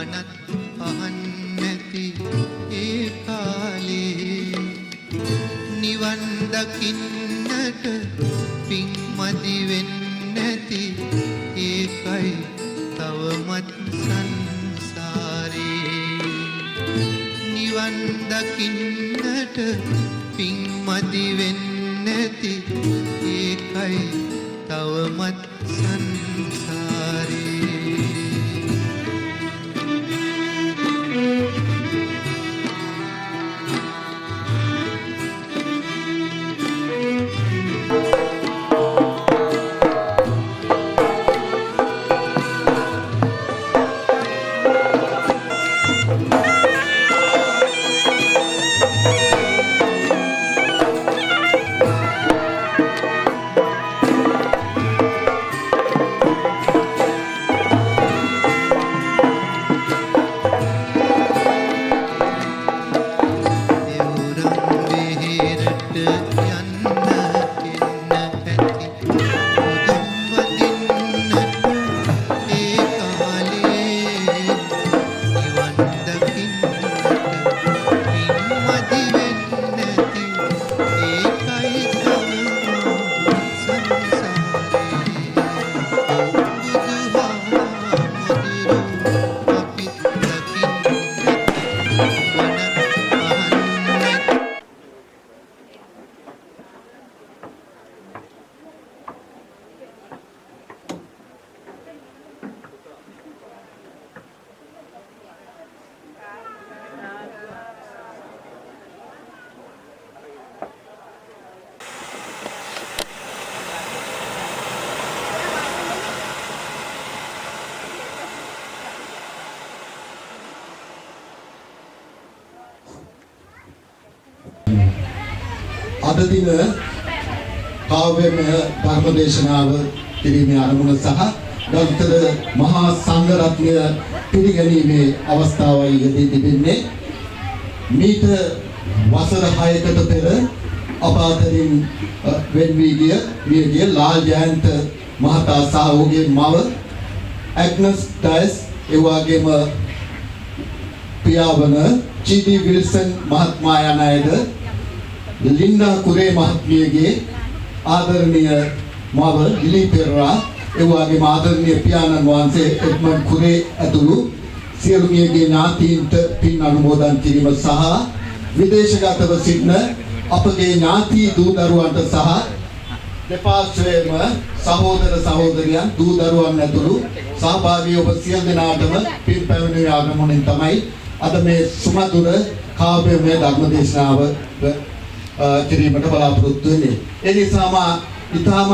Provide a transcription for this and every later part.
බණත් අහන්නැති ඒ කාලේ නිවන් දකින්නට පින් මදි වෙන්නැති ඒකයි තවමත් සංසාරේ නිවන් දකින්නට පින් මදි වෙන්නැති ඒකයි තවමත් සංසාරේ අද දින කාව්‍යමය ධර්මදේශනාව කිරීමේ අරමුණ සහ දොස්තර මහා සංඝරත්නය පිළිගැනීමේ අවස්ථාවයි යෙදී තිබෙන්නේ. මීට වසර 6කට පෙර අප අතරින් වෙන් වී ගිය ලාල් ජයන්ත මහතා සහ ඔහුගේ මව ඇග්නස් ඩයස් ඒ වගේම පියාවන චීඩී විල්සන් මහත්මයා යන අයද ලින්ඩා කුරේ මහත්මියගේ ආදරණීය මව ලිලි පෙරරා ඒ වගේම ආදරණීය පියාණන් වහන්සේ එඩ්මන්ඩ් කුරේ ඇතුළු සියලු මියගේ ඥාතීන්ට පින් අනුමෝදන් කිරීම සහ විදේශගතව සිටින අපගේ ඥාති දූ දරුවන්ට සහ දෙපාර්ශ්වයේම සහෝදර සහෝදරියන් දූ දරුවන් ඇතුළු සහභාගී ඔබ සියලු දෙනාටම පින් පැමිණීමේ ආගමනින් තමයි අද මේ සුමధుර කාව්‍යමය ධර්මදේශනාව කිරීමට බලාපොරොත්තු වෙන්නේ. ඒ නිසාම ඊ타ත්ම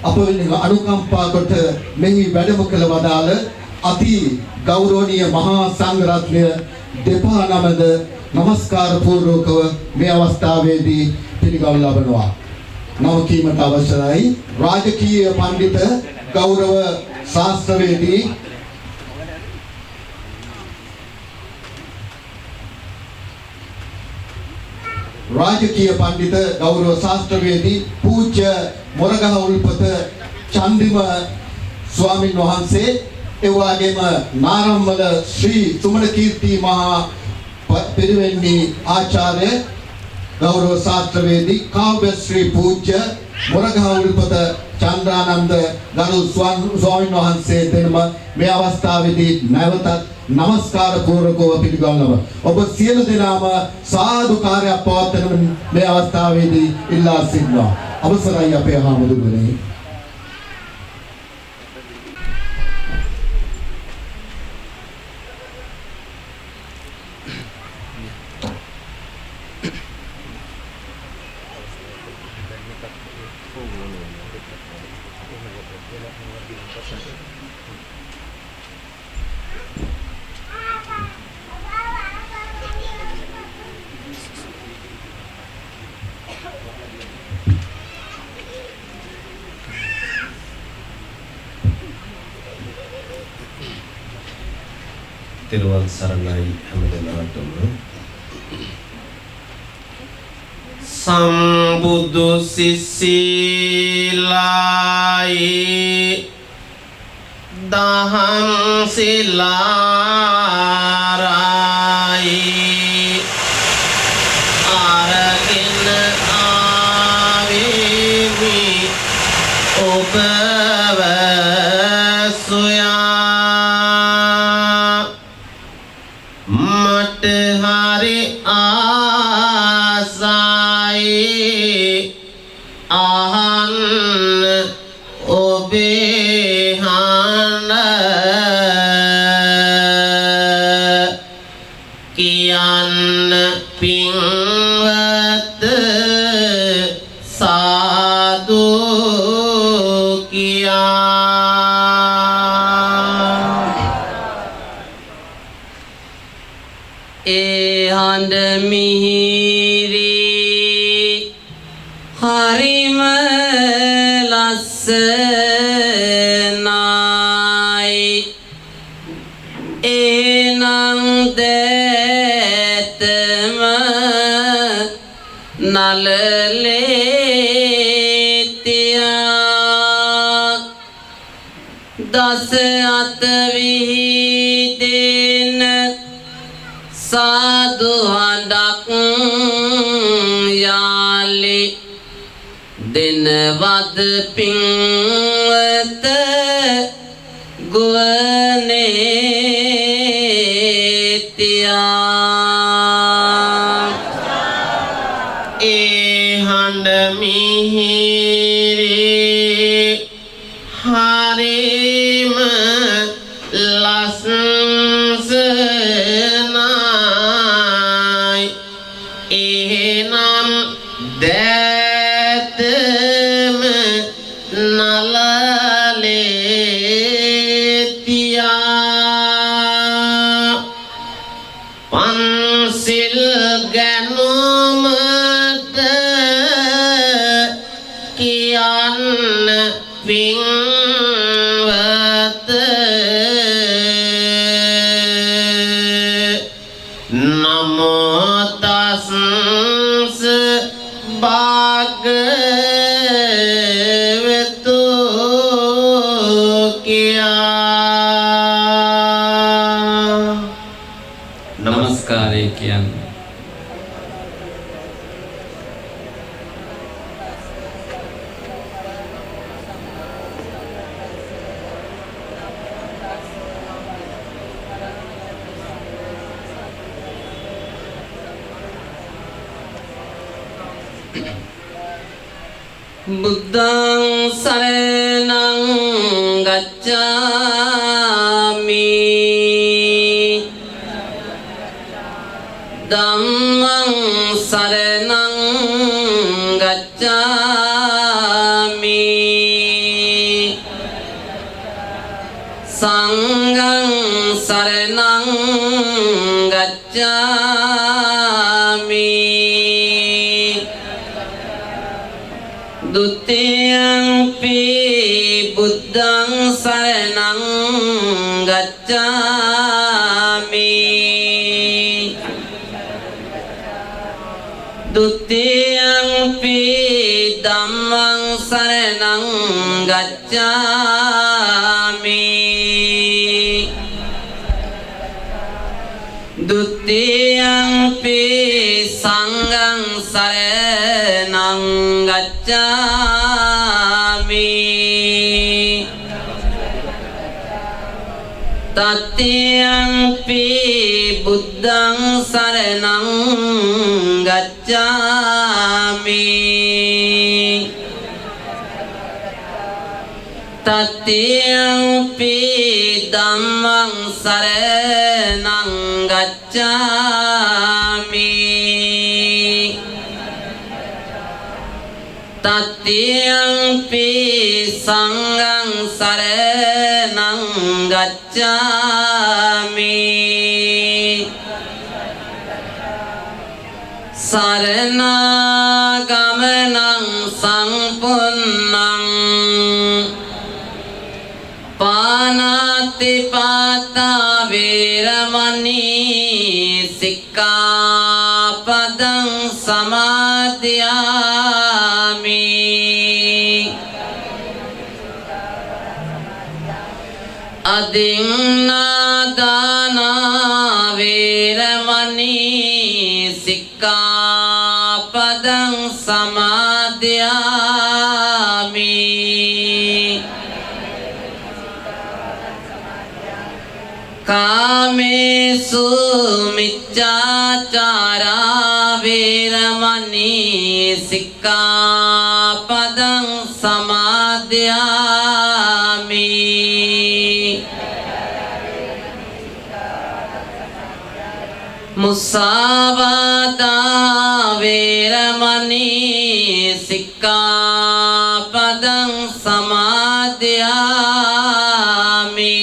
අප වෙන අනුකම්පා කොට මෙහි වැඩම කළ වදාළ අති ගෞරවනීය මහා සංඝරත්නය දෙපා නමද নমස්කාර පූර්වකව මේ අවස්ථාවේදී පිළිගනු ලබනවා. නව කීමට අවශ්‍යයි රාජකීය පඬිත ගෞරව ශාස්ත්‍රවේදී राजकीय पंडित गौरव शास्त्रवेदी पूज्य मोरगह उल्पत चंदिम स्वामी वහන්සේ ඒ වගේම නාරම්මල ශ්‍රී සුමන කීර්ති මහා පිරිවෙන්නේ ආචාර්ය ගෞරව ශාස්ත්‍රවේදී කාව්‍ය ශ්‍රී පූජ්‍ය මොරගහ උල්පත චන්ද්‍රානන්ද ගරු ස්වාමීන් වහන්සේ දෙනම මේ අවස්ථාවේදී නැවතත් নমස්කාර පූර්වකව පිළිගන්නවා. ඔබ සියලු දෙනාම සාදුකාරයක් පවත්වන මේ අවස්ථාවේදී ඉල්ලා සිටිනවා. අවසරයි අපේ හාමුදුරුවනේ. තිරුවන් සරණයි හැමදෙනාටම. සම්බුදු සිසිලායි දහම් සිලා ඒ හඬ මිහිරි හරිම ලස්සනයි එනම් දැතම නලලේතියා දස අත විහිදෙන සාදු හඬක් යාලි දෙනවද පින්වත ගුවනේ තියා ඒ හඬ මිහිරි හරිම ලස්සනයි එහෙනම් දැතම නලලේතියා පන්සිල් ගැනුමට කියන්න පින්වත නමෝ තස්ස භගවතු කියා නමස්කාරය කියන්නේ බුද්ධං සරණං ගච්ඡාමි ධම්මං සරණං ගච්ඡාමි සංඝං සරණං ගච්ඡාමි ဒုတိယံ පි බුද්ධං සරණං ගච්ඡාමි ဒုတိယံ පි ධම්මං සරණං ගච්ඡාමි ဒုတိယံ පි සංඝං සරණං ගච්ඡාමි တတိယံ පි බුද්ධං සරණං ගච්ඡාමි တတိယံ පි ධම්මං සරණං ගච්ඡාමි တတိယံ පි සංඝං සරණං ගච්ඡාමි สารณากามนังสังปุณนังปานาติปาตาเวรมณีสิกขาปัดังสมาธิยามิอดิงนาดานาเวรมณีสิกขาปัดังสมาธิยามิกาเมสุมิจฉาจาราเวรมณีสิกขาปัดังสมาธิยามิมุสาวาทาเวรมณีสิกขาปัดังสมาธิยามิ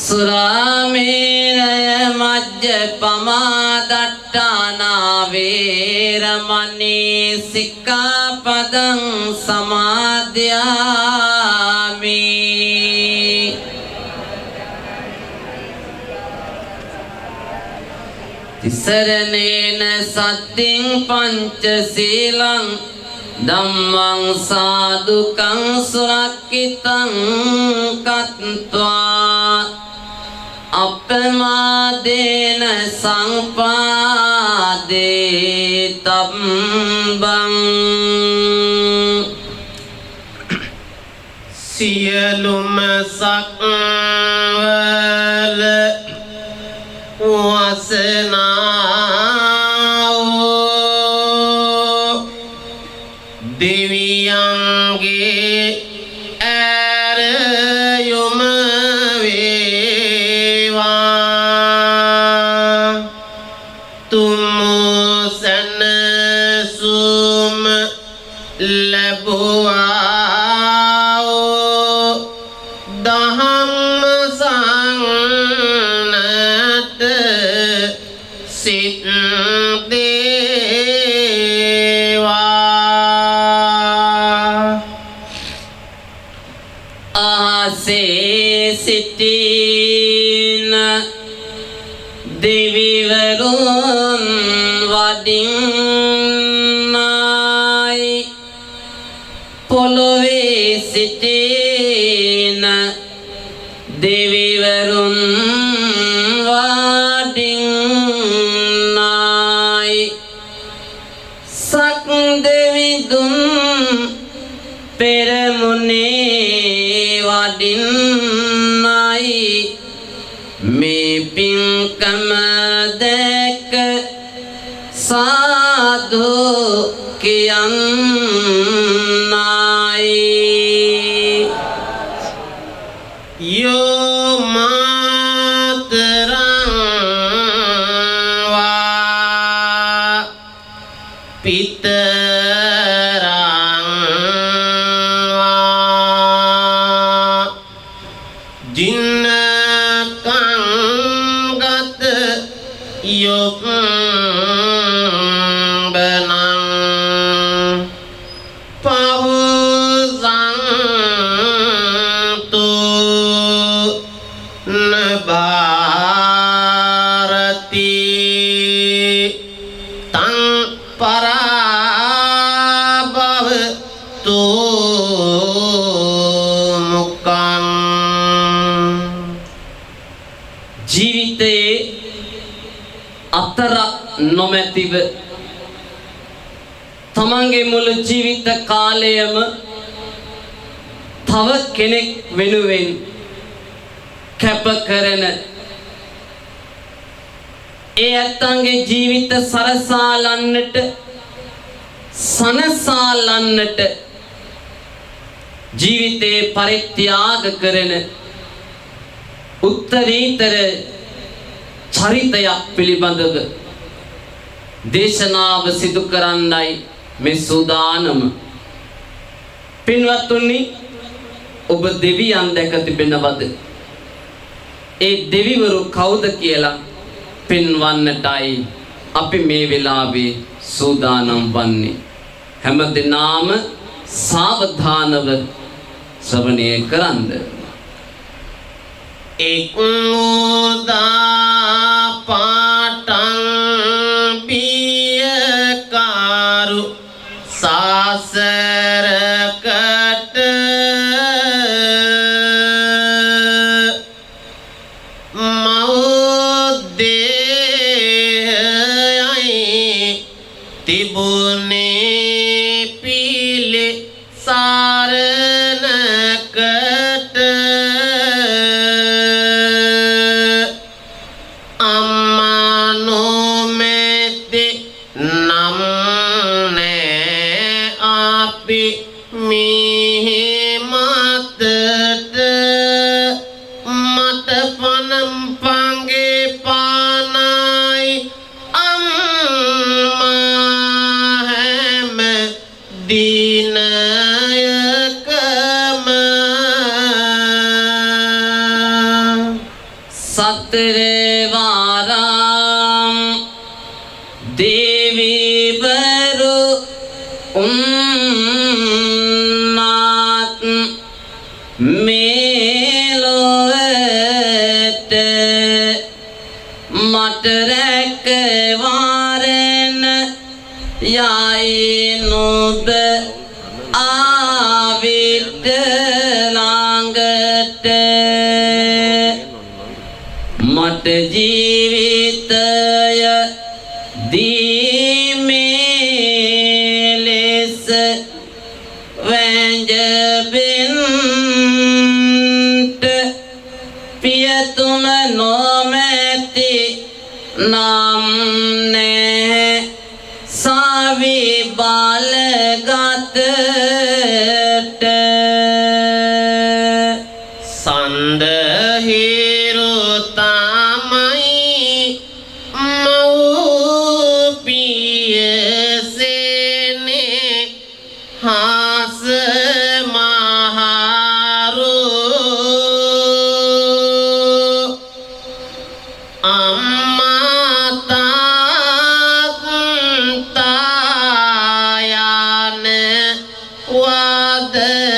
සුරාමේරය මජ්ජපමා දට්ඨානා වේරමණී සික්ඛාපදං සමාදියාමි. තිසරණේන සත්තිං පංචශීලං ධම්මං සාදුකං සුරක්ඛිතං කତ୍වා අප්පමාදේන සංපාදේ තම්බං. සියලුම සක්වල වසනාවෝ දෙවියන්ගේ ඇරයුම වේවා. තුමු සැනසුම ලැබුවා දහම් සංනත සිත් දේවා. ආසේ සිටින දෙවිවරුන් වඩින්නයි පොළොවේ සිටින දෙවිවරුන් වඩින්නයි සක් දෙවිදුන් පෙරමුණේ වඩින්නයි මේ පින්කම දැක සාදු කියන්නයි. යෝ මාතරං වා පිතරං වා ජින්නකං ගත යොබ්බනං පහුසන්තු නභාරති තං පරාභවතු මුඛං. ජීවිතයේ අතරක් නොමැතිව තමන්ගේ මුළු ජීවිත කාලයම තව කෙනෙක් වෙනුවෙන් කැප කරන ඒ ඇත්තන්ගේ ජීවිත සරසාලන්නට සනසාලන්නට ජීවිතේ පරිත්‍යාග කරන උත්තරීතර චරිතයක් පිළිබඳව දේශනාව සිදු කරන්නයි මේ සූදානම. පින්වත්නි, ඔබ දෙවියන් දැක තිබෙනවද? ඒ දෙවිවරු කවුද කියලා පෙන්වන්නටයි අපි මේ වෙලාවේ සූදානම් වන්නේ. හැම දිනම සාවධානව ශ්‍රවණය කරන්න. එක්මුදා පාටං පියකාරු සාසරකට මෞද්දේයයි තිබුනේ පිලි සාරණකට සතරවාරම් දේවීවරු උන්නාත් මේලොවට මට රැකවාරෙන යයි නොබ ආවිත ළඟට මට ජීවිතය දීමේ ලෙස වැංජබෙන්ට පියතුම නොමැති නම් නෑ සවි බලගතට සඳහිරු තමයි මව්පියසෙනේ හාස මහරු අම්මා තායන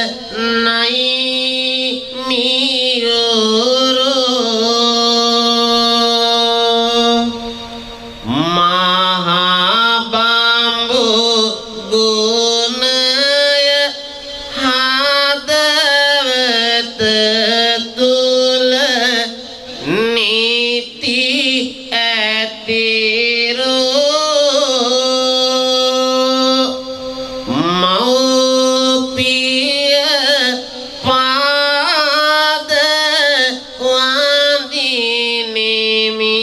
වදනයි මියුරු මහබඹු ගුණය හදවත තුල නීති ඇතිරු මව්පිය පාද වඳිනෙමි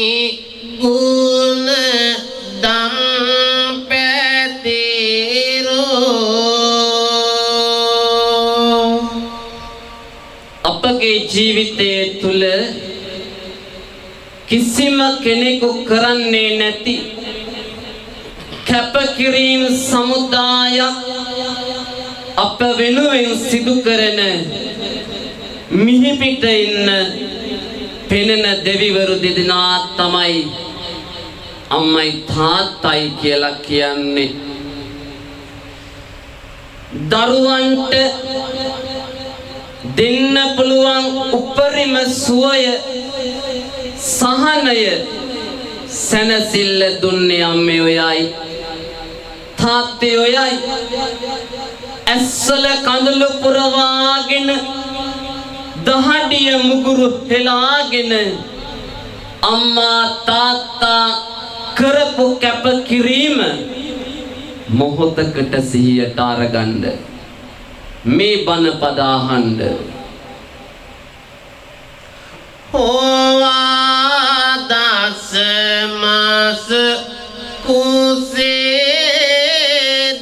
ගුණ දම් පැතිරු අපගේ ජීවිතයේ තුල කිසිම කෙනෙකු කරන්නේ නැති කැපකිරීම සමුදායක් අප වෙනුවෙන් සිදු කරන මිහිපිට ඉන්න පෙනෙන දෙවිවරු දෙදෙනා තමයි අම්මයි තාත්තයි කියලා කියන්නේ. දරුවන්ට දෙන්න පුළුවන් උපරිම සුවය සහනය සැනසෙල්ල දුන්නේ අම්මේ ඔයයි තාත්තේ ඔයයි. ඇස්වල කඳුළු පුරවාගෙන දහඩිය මුගුරු හෙලාගෙන අම්මා තාත්තා කරපු කැපකිරීම මොහොතකට සිහියට අරගන්න මේ බණ පද අහන්න. හෝවා දස මාස කුසේ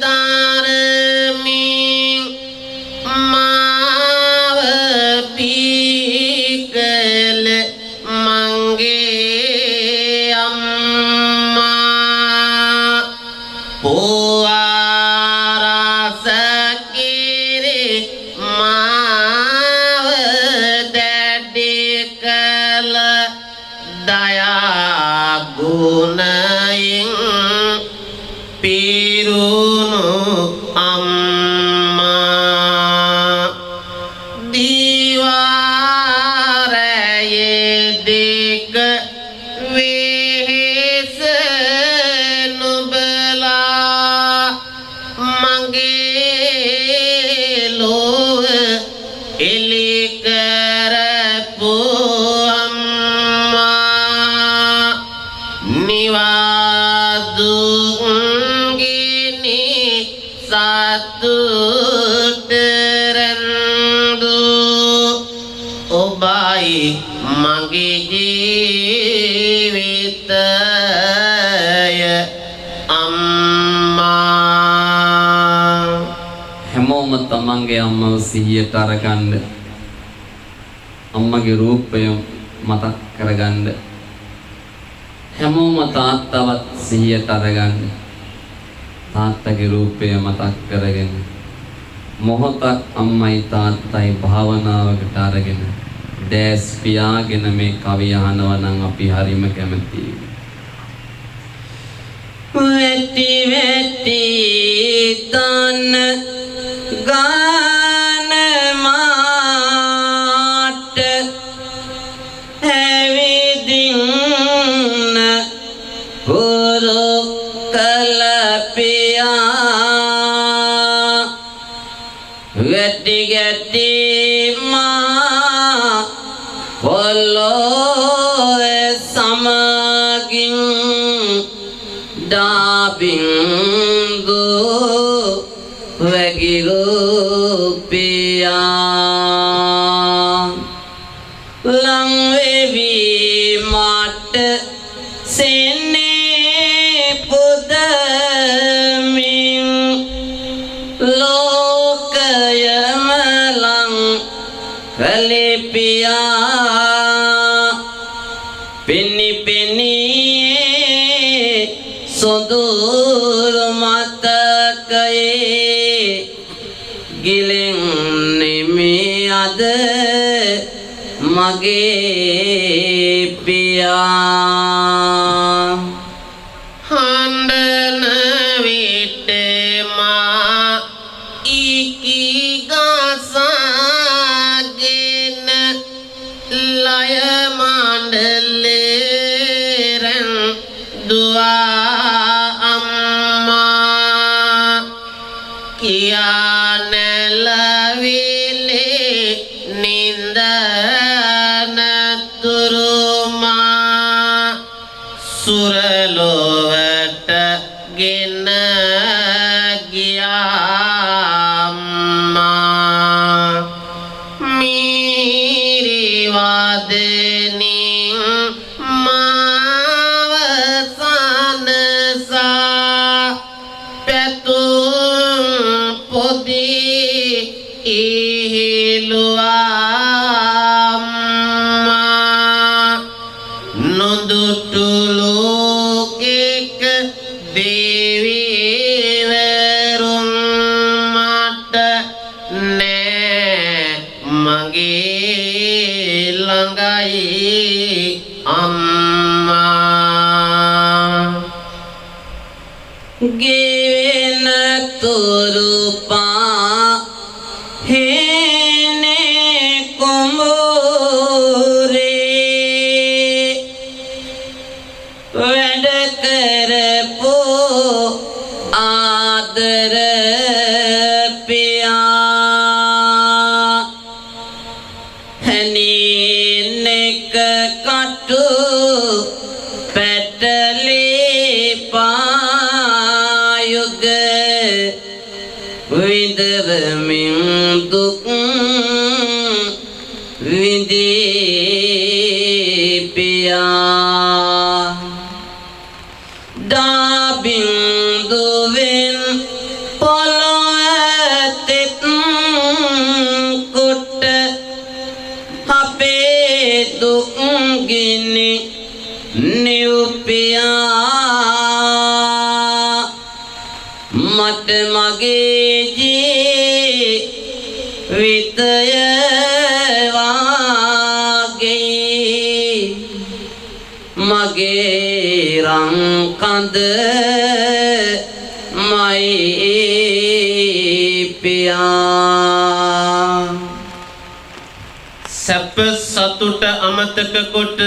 දරමින් මාව පීකල මංගේ අම්මා පොවාරස කිරි මාව දැඩි කළ දයා ගුණයෙන් පිරුණු අම්මා දිවාරයේ දෙක වෙහෙස නුඹලා මගේ ලොව එලි කරපු අම්මා නිවාදුගිනි සතුට රැඳු ඔබයි මගේ ජීවිතය අම්මා. හැමෝම තමන්ගේ අම්මව සිහියට අරගන්න. අම්මගේ රූපය මතක් කරගන්න. හැමෝම තාත්තවත් සිහියට අරගන්න. තාත්තගේ රූපය මතක් කරගෙන මොහොතක් අම්මයි තාත්තයි භාවනාවකට අරගෙන දැස් පියාගෙන මේ කවිය අහනවා නම් අපි හරිම කැමතියි. වෙටි වෙටි තන ගාන මාට හැවිදින්න හුරු කළ පියා වෙටි ගැටි මා පොළොවේ සමගින් ඩාබින්දු වැගිරුපියා ලං වෙවි මට සෙනේ පුදමින් ලෝකයම ලං කලිපියා පෙනි පෙනී සොඳුර මතකයේ ගිලෙන්නේ මේ අද මගේ පියා හඬන විට මා ඉකි ගසගෙන ලය මණ්ඩලෙරන් දුවා අම්මා කියා නැලවිලේ නින්ද නතුරුමා සුරලොවට ගෙන ගියාම්මා මිරිවදනින් මාව සනසා පැතුම් පොදි ඉහිලුවාම්මා නොදුටු ලෝකෙක දෙවිවරුන් මට නෑ මගේ ළඟයි අම්මා ගෙවෙන තුරුපා හේනේ කුඹුරේ වැඩ කරපු ආදර පියා හැනින් එක කටු පැටලී පායුග විඳවමින් දුක් විඳී පියා ඩාබින්දුවෙන් පොළොවතෙත් කොට අපේ දුක් ගිනි නිව්පියා මට මගේ ජීවිතය වාගේ මගේ රංකඳ මයි පියා සැප සතුට අමතක කොට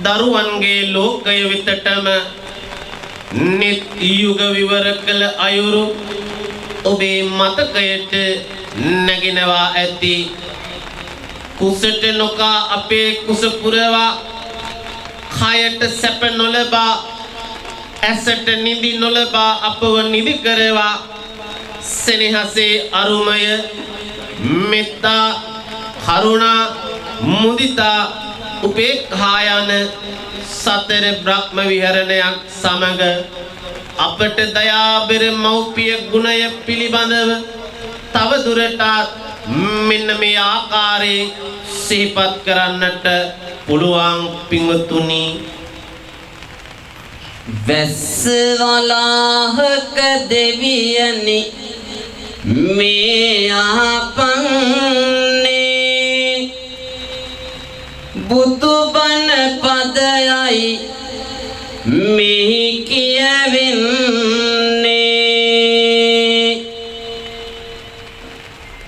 දරුවන්ගේ ලෝකය වෙතටම නිත් යුග විවර කළ අයුරු ඔබේ මතකයට නැගෙනවා ඇති කුසට නොකා අපේ කුස පුරවා කයට සැප නොලබා ඇසට නිදි නොලබා අපව නිදි කරවා සෙනෙහසේ අරුමය මෙත්තා කරුණා මුදිතා උපේක්ඛා යන සතර බ්‍රහ්ම විහරණයක් සමග අපට දයාබර මෞපිය ගුණය පිළිබඳව තව දුරටත් මෙන්න මේ ආකාරයෙන් සිහිපත් කරන්නට පුළුවන් පින්වතුනි වැස්ස වලාහක දෙවියනි මේ ආපන්නේ බුදුබණ පදයයි මෙහි කියවෙන්නේ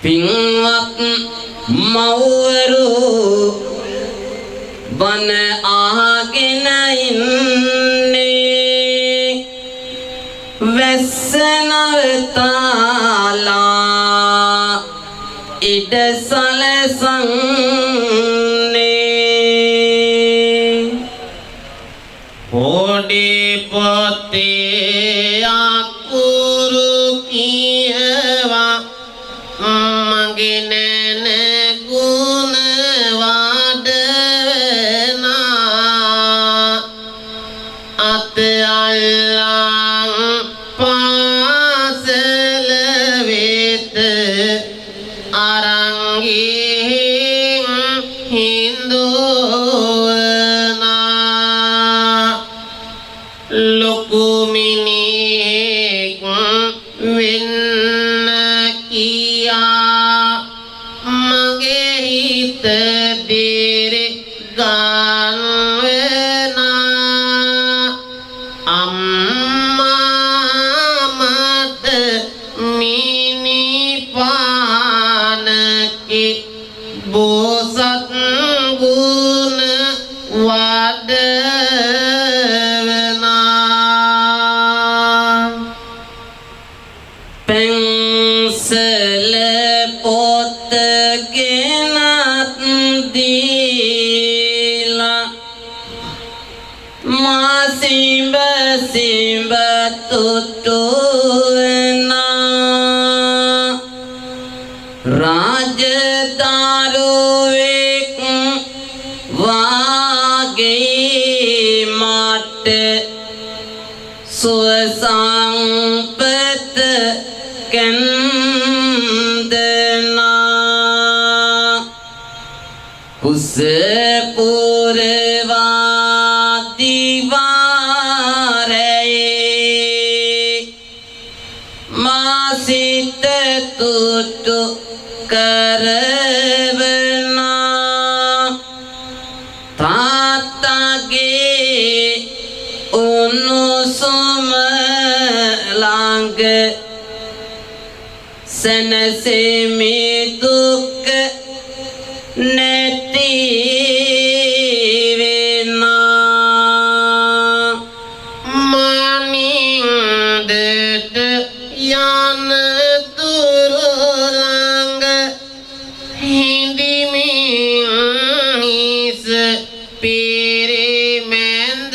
පින්වත් මව්වරු බණ අහගෙන ඉන්නේ වැස්ස නවතාලා ඉඩ සලසන්නේ පොඩි පොතේ අකුරු කියවා මගේ නෑන ගුණ වඩනා අත අල්ලන් පාසල වෙත අරන් ගිහින් හිඳුවනා ලොකු මිනිහෙක් වෙන්න කියා මගේ හිත දිරි ගන්වනා අම්මා මට මිනි පානකි බෝසත් ගුණ වඩවනා පෙන්සල පොත ගෙනත් දීලා මා සිඹ සිඹ තුටුවනා රාජදරුවෙක් වාගේ මට සුවසම්පත කැන්දනා කුස පුරවා දිවාරයේ මා සිත තුටු කරවනා තාත්තගේ උණුසුම ළඟ සැනසෙමි දුක නැති වෙනා මනින්දට යන දුරු ළඟ හිඳිමින් හිස පිරිමැද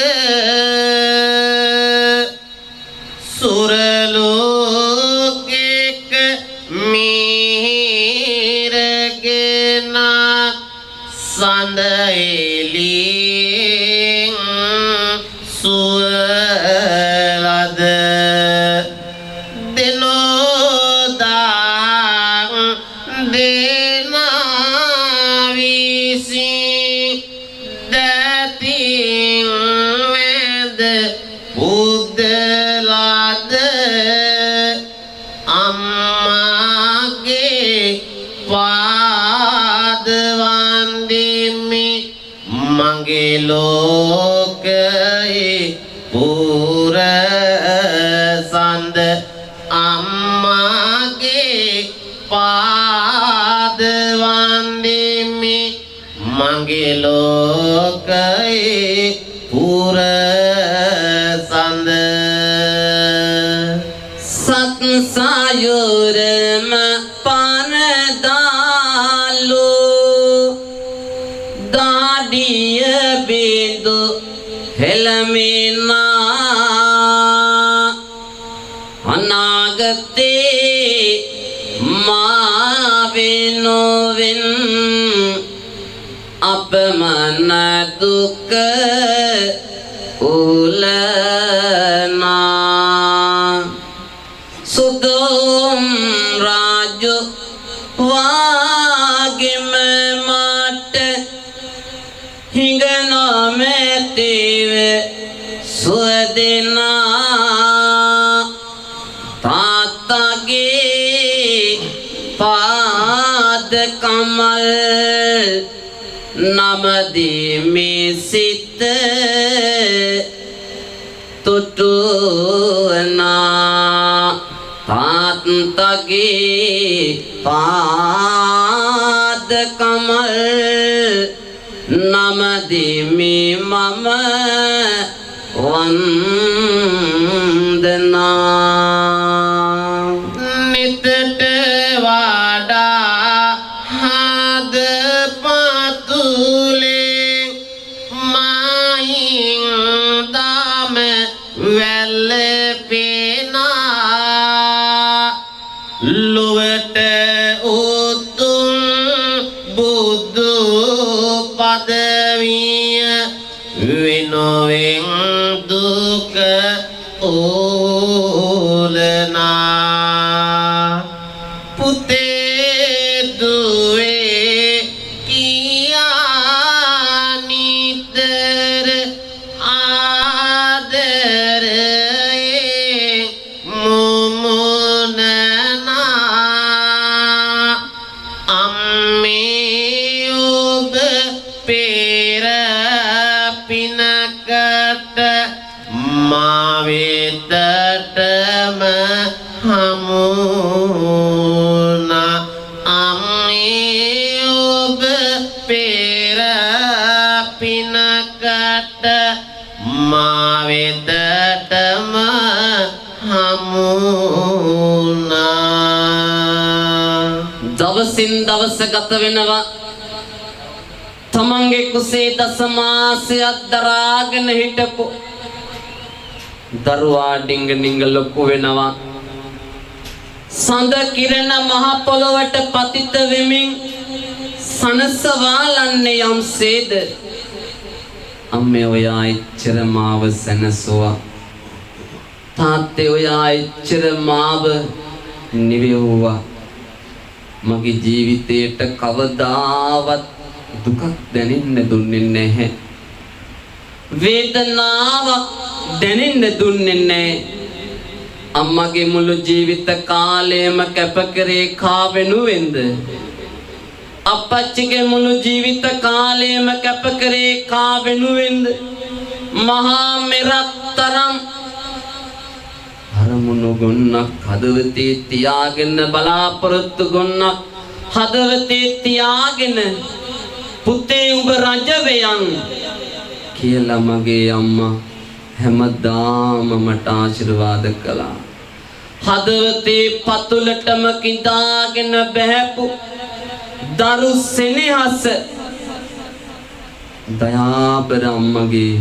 සුරලෝකෙක මිහිරගෙන සඳ එළියෙන් සුවලද දෙනෝදාන් දෙනා විසින් දැතින් වැද බුද්ධලද අම්මාගේ පාද වන්දිමි මගේ ලෝකයේ පුර සඳ අම්මාගේ පාද වන්දිමි මගේ ලෝකයේ පුර සඳ සත් සායුරම පනදාලු දාඩිය බිඳු හෙළමිනා අනාගතේ මා වෙනුවෙන් අපමණ දුක උලනා සුදුම් රාජු වාගෙම මට හිඟනොමැතිව සුවදෙනා තාත්තගේ පාද කමල් නමදිමි සිත තුටුනා තාත්තගේ පාද කමල් නමදිමි මම වන්දනා නිතට වඩා හද පතුලේ මහින් දම වැල්ලපෙනා ලොවට උතුම් බුදු පදවිය වෙනුවෙන් දුක ඕලනා පුතේ දුවේ කියා නිතර ආදරයෙන් මුමුණනා අම්මේ ඔබ පෙර පිනකට මා වෙතටම හමුනා අම්මේ ඔබ පෙර පිනකට මා වෙතටම හමුනා දවසින් දවස ගත වෙනවා තමන්ගේ කුසේ දසමාසයක් දරාගෙන හිටපු දරුවා ඩිංග ඩිංග ලොකු වෙනවා සඳ කිරණ මහ පොළොවට පතිත වෙමින් සනසවාලන්නේ යම්සේද අම්මේ ඔයා එච්චර මාව සැනසුවා තාත්තේ ඔයා එච්චර මාව නිවෙව්වා මගේ ජීවිතේට කවදාවත් දුකක් දැනෙන්න දුන්නේ නැහැ වේදනාවක් දැනෙන්න දුන්නේ නැහැ අම්මගේ මුළු ජීවිත කාලයම කැප කරේ කා වෙනුවෙන්ද අප්පච්චිගේ මුළු ජීවිත කාලයම කැප කරේ කා වෙනුවෙන්ද මහා මෙරක් තරම් අරමුණු ගොන්නක් හදවතේ තියාගෙන බලාපොරොත්තු ගොන්නක් හදවතේ තියාගෙන පුතේ උඹ රජ වෙයන් කියලා මගේ අම්මා හැමදාම මට ආශිර්වාද කළා හදවතේ පතුලටම කිඳාගෙන බහැපු දරු සෙනෙහස දයාබර අම්මගේ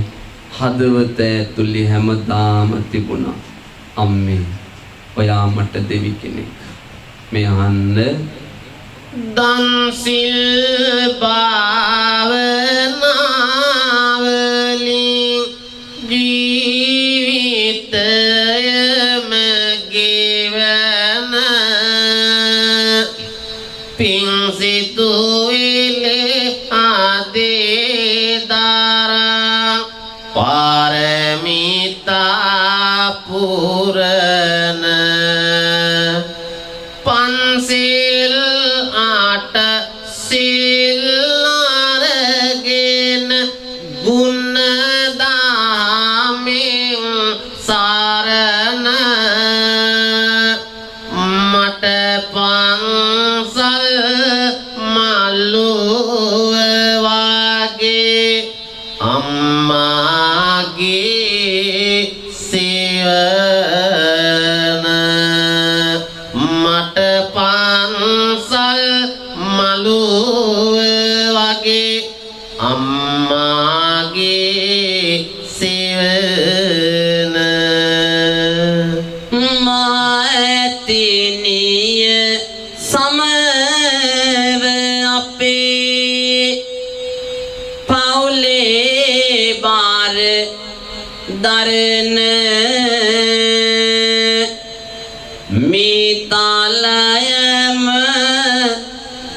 හදවත ඇතුලේ හැමදාම තිබුණා අම්මේ ඔයා මට දෙවි කෙනෙක් මේ අහන්න දන්සිල් භාවනාවලින් ජීවිතයම ගෙවන පිංසිතුවිලේ ආදේදාරා පාරමිතා පුරන පන්සිල් ආට සිල් අරගෙන ගුණ දාමෙන් සරණ මට පන්සල් මල්ලුව වගේ අම්මාගේ සෙවන මට පන්සල් මලුව වගේ අම්මාගේ සෙවන මාඇතිනිය සමව අපේ පවුලේ බාර දරන මිතාලයම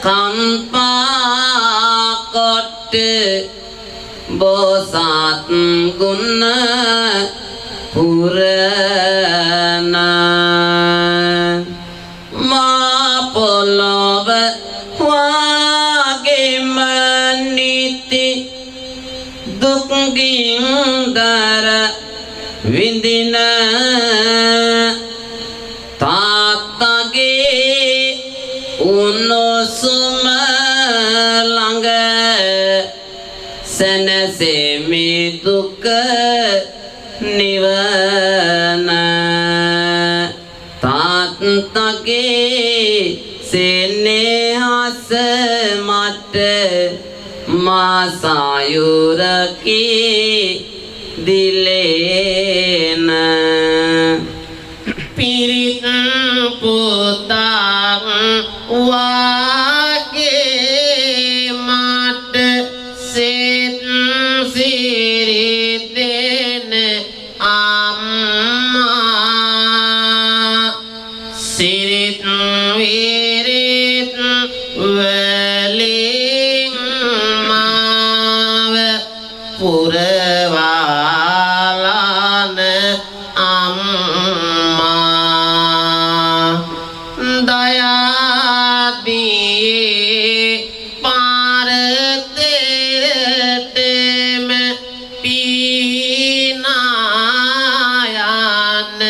කම්පා කොට බෝසත් ගුණ පුරන මා පොළොව වාගේම නිත ගින්දර විඳින තාත්තගේ උණුසුම ළඟ සැනසෙමි දුක නිවන තාත්තගේ සෙනෙහස මට මා සායුරකී දිලේන පිරිත් පුතක් වාගේ මට සෙත් සිරි දෙන අම්මා සිරිත් විරිත් වලින් මාව පුරවාලන අම්මා දයාදී පාරතෙටම පීනායන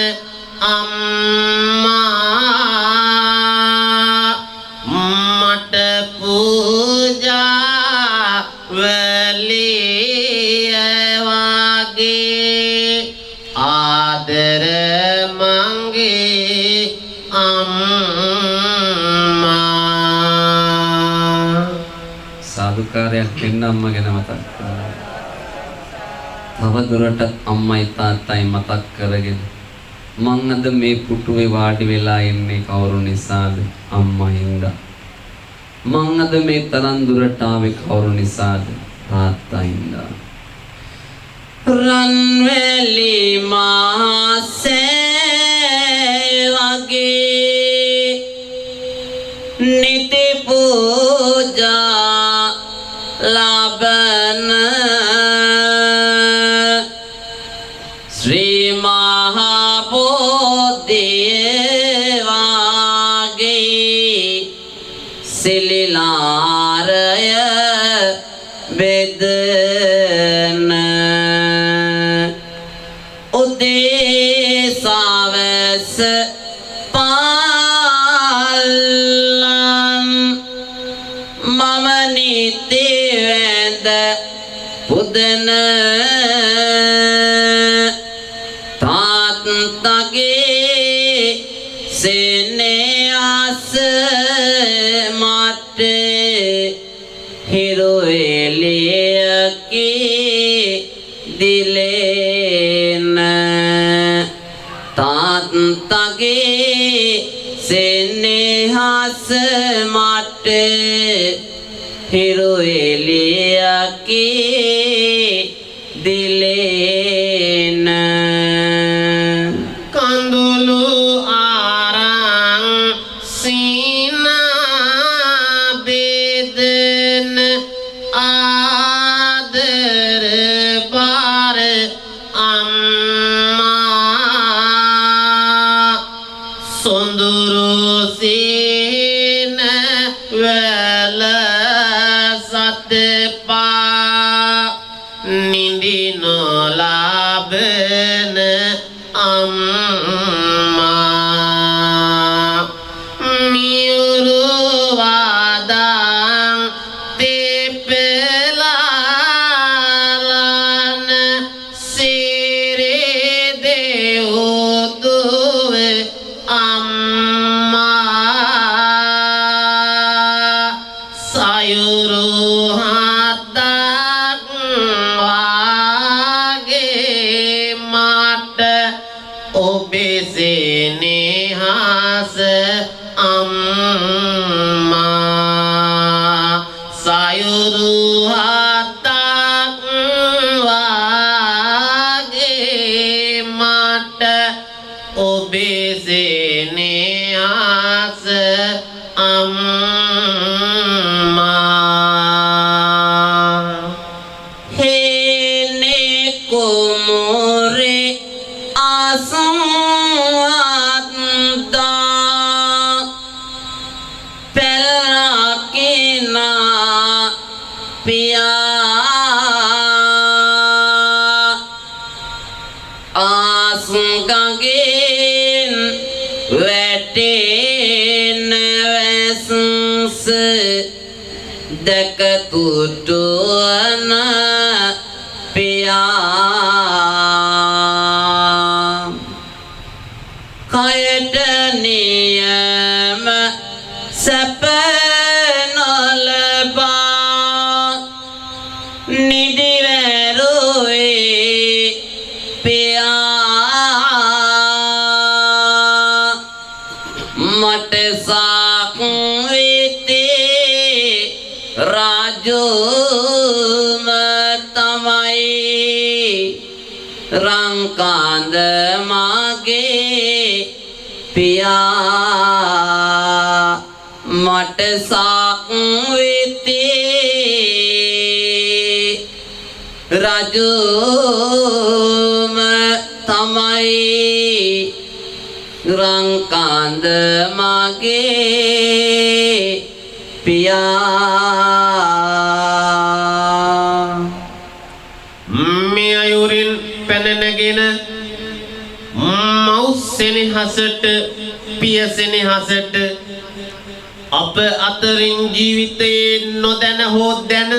අම්මා මට පූජා වලිය වගේ ආදර මංගේ අම්මා සාදුකාරයක් දෙන්න අම්මා ගැන මතක් කරලා තව දුරටත් අම්මයි තාත්තයි මතක් කරගෙන මං අද මේ පුටුවේ වාඩි වෙලා ඉන්නේ කවුරු නිසාද අම්මා හින්දා මං අද මේ තරම් දුරට ආවේ කවුරු නිසාද තාත්තා හින්දා රන්වැලි මාසේ වගේ නිති පූජා ලබන ශ්‍රී මහා බෝධිය වාගේ සිලිලාරය බෙදන උදේ සවස පාලම් මම නිති වැඳ පුදන තාත්තගේ සෙනෙහස මට හිරු එළියකී දිලේන තාත්තගේ සෙනෙහස මට හිරු එළියකී දිලේන කඳුළු ආරං සීනා බෙදන ආදර බාර අම්මා සොඳුරු සීන වල සතපා නිදි නොලබන අම්මා මියුරු වාදං තෙපලාලන සිරේ දෙව්දුවේ අම්මා සයුරු හතක් වාගේ මට ඔබේ සෙනෙහස අම්මා සයුරු හතක් වාගේ මට ඔබේ සෙනෙහස අම්මා හේනේ කුමෝරේ ආසුවත්දා පෙරකිනා පියා දැක තුටුවන පියා කයට නියම සැප නොලබා නිදිවැරුවේ පියා මට සක්විතේ රාජුම තමයි රංකාන්ද මගේ පියා මට සක්විතේ රාජුම තමයි රංකාන්ද මගේ පියා මේ අයුරින් පැනනගෙන මව්සෙනෙහසට පියසෙනෙහසට අප අතරින් ජීවිතයේ නොදැන හෝ දැන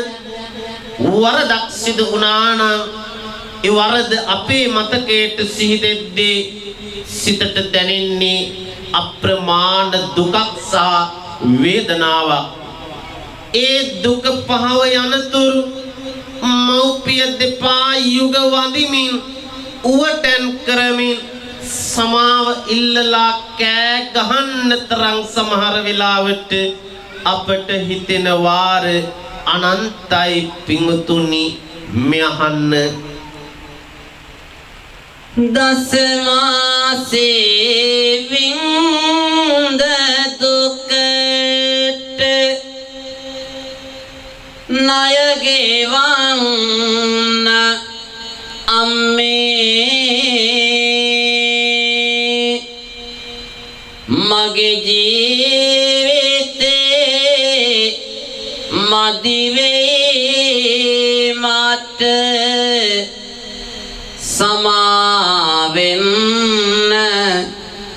වරදක් සිදු වුණා නම් ඒ වරද අපේ මතකයට සිහිදෙද්දී සිතට දැනෙන්නේ අප්‍රමාණ දුකක් සහ වේදනාවක්. ඒ දුක පහව යනතුරු මෞපිය දෙපා යුග වඳිමින් උවටන් කරමින් සමාව ඉල්ලලා කෑ ගහන්න තරම් සමහර වෙලාවට අපට හිතෙන වාර අනන්තයි පිංතුනි මෙහන්න දසමාසේ වින්ද දුකට ණයගෙවන්න අම්මේ මගේ ජීවිතේ මදි වේ මට සමාවෙන්න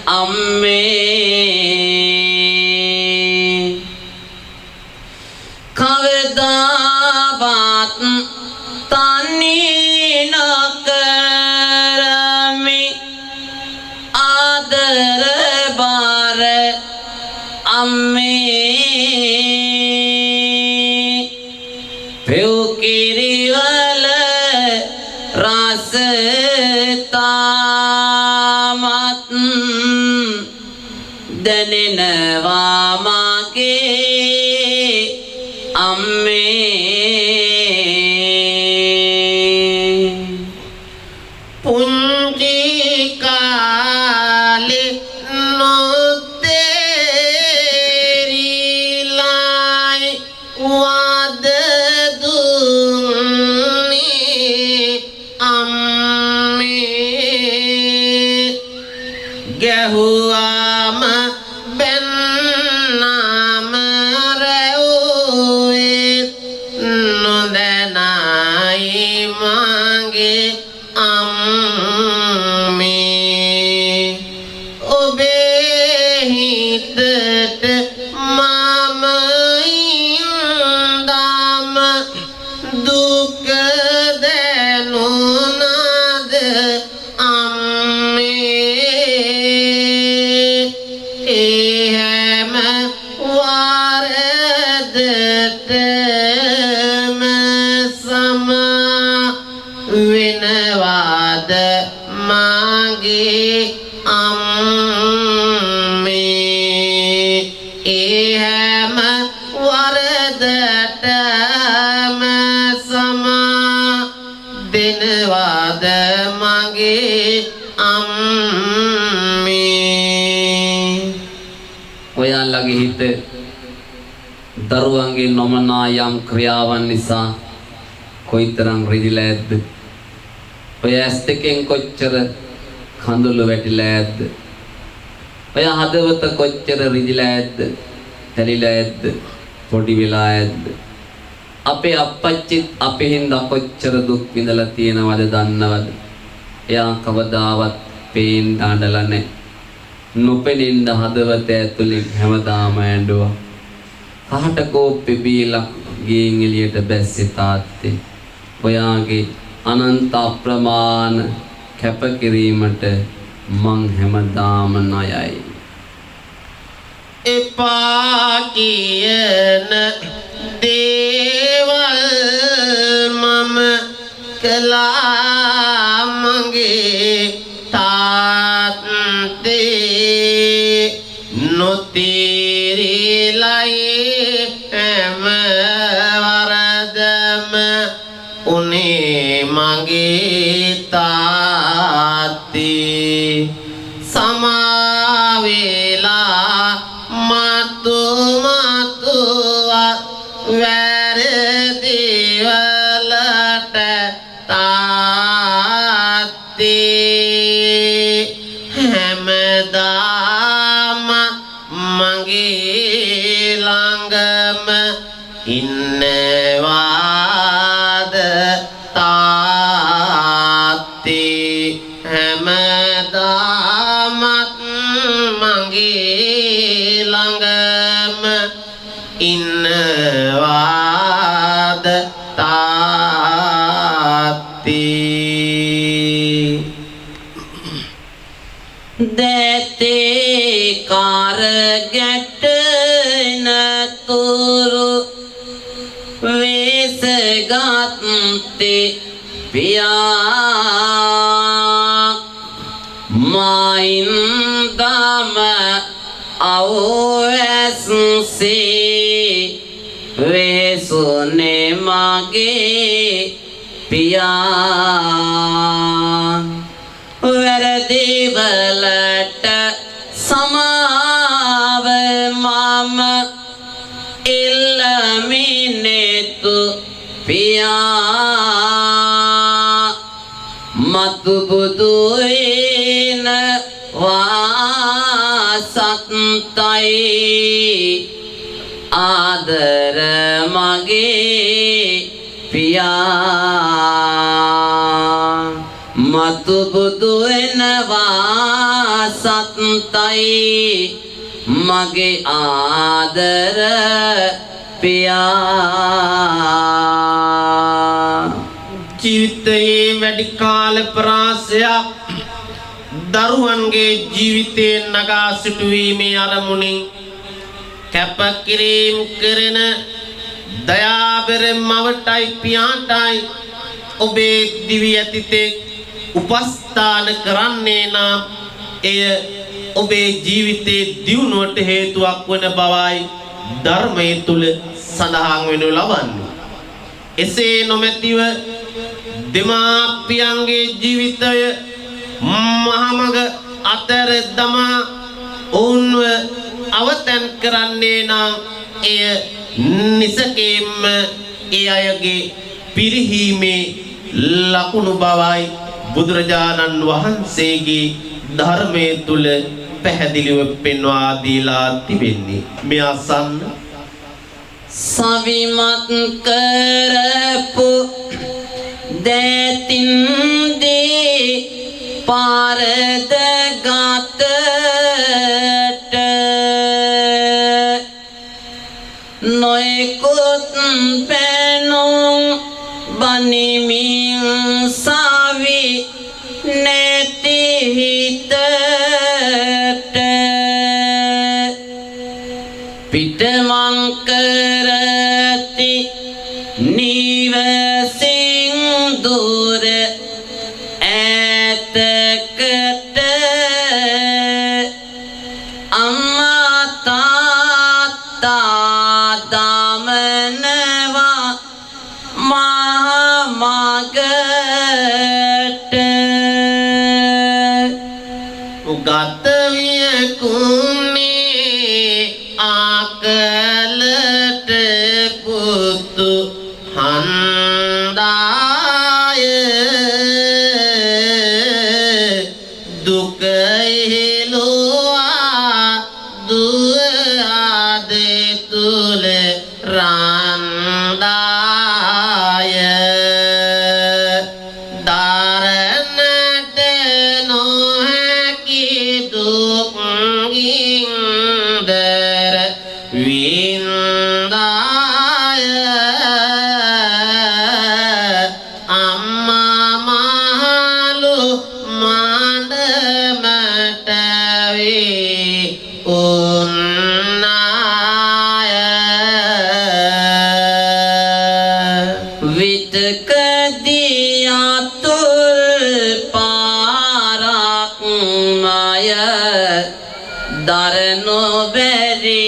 අම්මේ කවදාවත් තනි නොකරමි ආදර බාර අම්මේ පෙව් කිරිවල රස තාමත් දැනෙනවා මගේ අම්මේ පුංචි කාලේ නොතේරිලායි වද දුන්නේ අම්මේ ගැහුවාම බැන්නාම රැවුවේ නොදැනයි මගේ අම්මේ ඔබේ හිතට මම ඉඳම දුක දැනුණාද අම්මේ ඒ හැම වරදටම සමා වෙනවාද මගේ අම්මේ ඒ හැම වරදටම සමා දෙනවාද මගේ අම්මේ ඔයාලගේ හිත දරුවන්ගේ නොමනා යම් ක්‍රියාවන් නිසා කොයිතරම් රිදිලා ඇද්ද ඔය ඇස් දෙකෙන් කොච්චර කඳුළු වැටිලා ඇද්ද ඔය හදවත කොච්චර රිදිලා ඇද්ද තැලිලා ඇද්ද පොඩි වෙලා ඇද්ද අපේ අප්පච්චිත් අපේ හින්දා කොච්චර දුක් විඳලා තියෙනවද දන්නවද එයා කවදාවත් පේන් දාඩලා නැහැ නොපෙනෙන්න හදවත ඇතුලේ හැමදාම ඇඬුවා කහට කෝප්පේ බීලා ගෙන් එළියට බැස්සේ තාත්තේ. ඔයාගේ අනන්ත අප්‍රමාණ කැපකිරීමට මං හැමදාම ණයයි. එපා කියන දේවල් මම කළා මගේ තාත්තේ නොතීරිලයි හැම වරදම උනේ මගේ තාත්තේ සමාවෙලා මතු වැරදි වලට තාත්තේ හැමදාම මගේ ළඟම ඉන්නවාද තාත්තේ හැමදාමත් මගේ ළඟම ඉන්නවාද තාත්තේ දැතේ කාර ගැටෙන තුරු වේසගත්තේ පියා මයින්දම අවැස්සේ වේසුනේ මගේ පියා වැරදි වලට සමාව මම ඉල්ලමිනෙතු පියා මතු බුදු වෙන වාසත්තයි ආදර මගේ පියා මතු බුදු වෙනවා සත්තයි මගේ ආදර පියා ජීවිතයේ වැඩි කාල ප්‍රාසයක් දරුවන්ගේ ජීවිතේ නගා සිටුවීමේ අරමුණින් කැපකිරීම කරන දයාබර මවටයි පියාටයි ඔබේ දිවි ඇතිතේ උපස්ථාන කරන්නේ නම් එය ඔබේ ජීවිතේ දියුණුවට හේතුවක් වන බවයි ධර්මයේ තුල සඳහන් වෙනු ලබන්නේ. එසේ නොමැතිව දෙමාපියන්ගේ ජීවිතය මහමග අතර දමා ඔවුන්ව අවතන් කරන්නේ නම් එය නිසකෙම්ම ඒ අයගේ පිරිහීමේ ලකුණු බවයි බුදුරජාණන් වහන්සේගේ ධර්මයේ තුල පැහැදිලිව පෙන්වා දීලා තිබෙන්නේ. මේ අසන්න සවිමත් කරපු දැතින් දේ පාරද ගතට නොයෙකුත් පැනුම් බනිමින් සවි නැති හිතට පිටමං කරති නිවසින් දුර ඈතකට අම්මා තාත්තා දමනවා මහමගට උගත වියකුනේ ආකලට පුතු හන්දාය දුක ඉලුවා දුව ආදේ තුල රන්දාය දරනට නොහැකි දුක් ඉන්දර වින්දාය විටකදී අතුල් පාරක් මය දරනු බැරි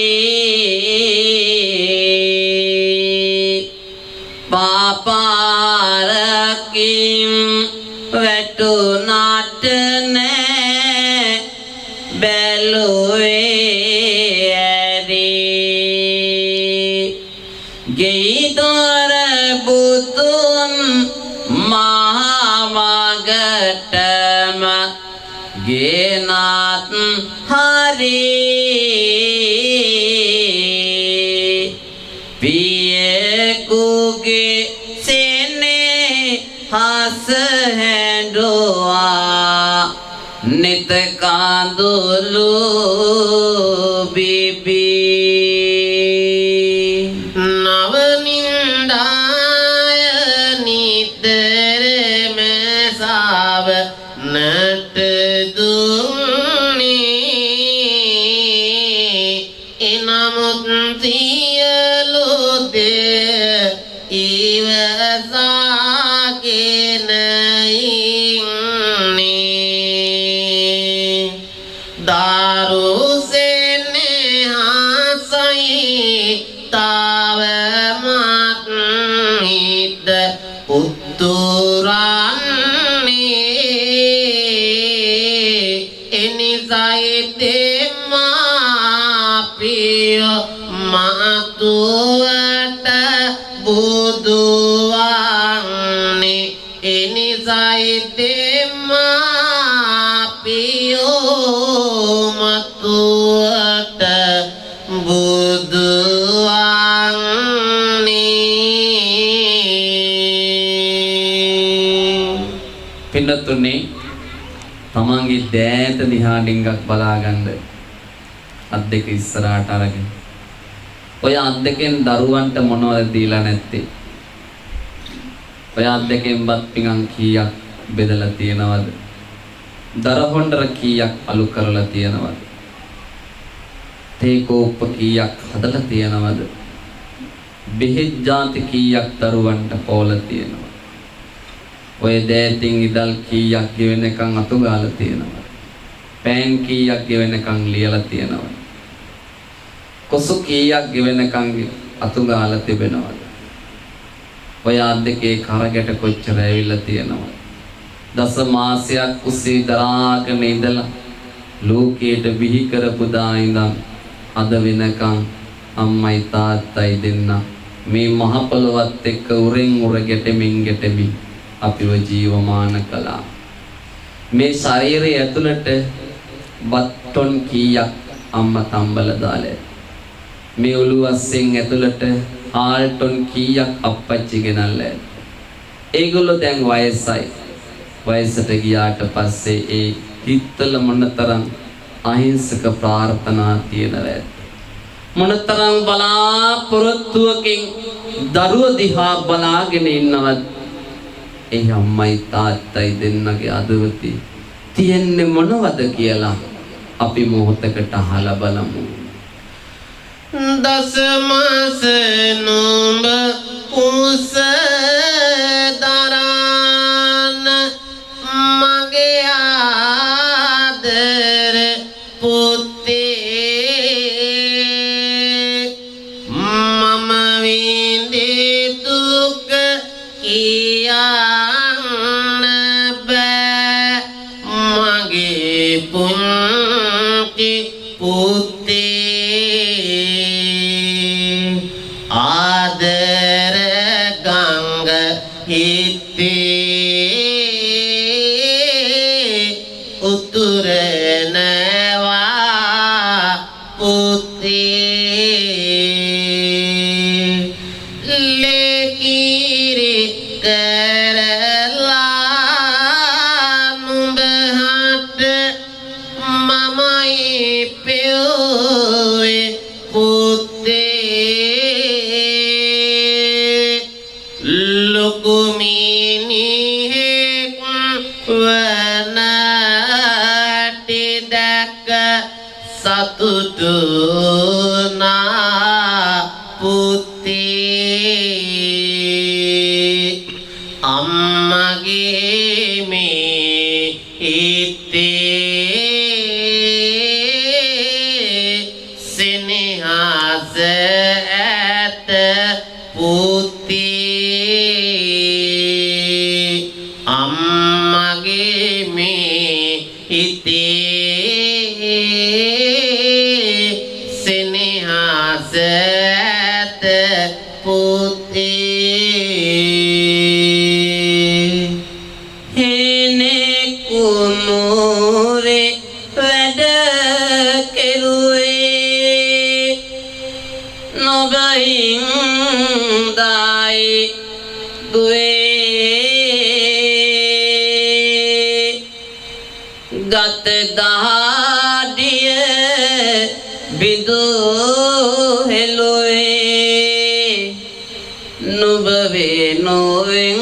පාපාරකින් වැටුණාට නෑ බැලුවේ ඇරි ගෙයිදොර බුදුන් මහමගටම ගෙනත් හරි පියෙකුගේ සෙනේ හස හැඬුවා නිත කඳුළු බිබී නවනින්දාය නිතරම සාව නට දුන්නේ එනමුත් සියලු දේ ඉවසාගෙන ඉන්නේ දාරුසෙනේ හසයි තවමත් හිත උතුරන්නේ එනිසයි දෙමාපිය මතුවට බුදුවන්නේ එනිසයි දෙමාපියෝ මතුවට බුදුවන්නේ පින්නතුනේ තමන්ගේ දෑත දිහා ඩිංගක් බලාගන්න අත් දෙක ඉස්සරහට අරගෙන ඔය අත් දෙකෙන් දරුවන්ට මොනවද දීලා නැත්තේ ඔය අත් දෙකෙන් බත් පිඟන් කීයක් බෙදලා තියනවද දරහොණ්ඩර කීයක් අලු කරලා තියනවද තේ කෝප්ප කීයක් හදලා තියනවද බෙහෙත් ಜಾති කීයක් දරුවන්ට පොවලා තියනවද ඔය දෑතින් ඉදල් කීයක් ගෙවෙනකන් අතු ගාලා තියෙනවා. පෑන් කීයක් ගෙවෙනකන් ලියලා තියෙනවා. කොසු කීයක් ගෙවෙනකන් අතු ගාලා තිබෙනවද? ඔය අද්දකේ කරගැට කොච්චර ඇවිල්ලා තියෙනවද? දස මාසයක් කුසී දරාගෙන ඉඳලා ලෝකයට බිහි කරපු දා ඉඳන් අද වෙනකන් අම්මයි තාත්තයි දෙන්න මේ මහ පොළොවත් එක්ක උරෙන් උර ගැටෙමින් අපිව ජීවමාන කළා මේ ශරීරය ඇතුළට බත්ටොන් කීයක් අම්මා තම්බල දාලා මේ ඔළුව අස්සෙන් ඇතුළට ආල්ටොන් කීයක් අප්පච්චි ගෙනල්ලා ඒගොල්ලෝ දැන් වයසයි වයසට ගියාට පස්සේ ඒ හිතවල මොනතරම් අහිංසක ප්‍රාර්ථනා තියෙනවද මොනතරම් බලාපොරොත්තුවකින් දරුව දිහා බලාගෙන ඉන්නවද ඒ අම්මයි තාත්තයි දෙන්නගේ අදවති තියෙන්නේ මොනවද කියලා අපි මොහොතකට අහලා බලමු දස මාස නුඹ කුස දරාන මගේ ආදර පුතේ මම විඳි දුක කියන්න බෑ මගේ පුංචි පුතේ ආදර ගංග හිතේ උතුරනවා පුතේ ලේකිරි කරලා නුඹහට මමයි පෙව්වේ පුතේ ලොකු මිනිහෙක් වනට දැක සතුටු නා පුතේ අම්මගේ මේ හිතේ සෙනෙහස ඇත පුතේ අම්මගේ මේ හිතේ සෙනෙහස ඇත පුතේ ගත දහඩිය බිඳු හෙළුවේ නුඹ වේ නොවෙන්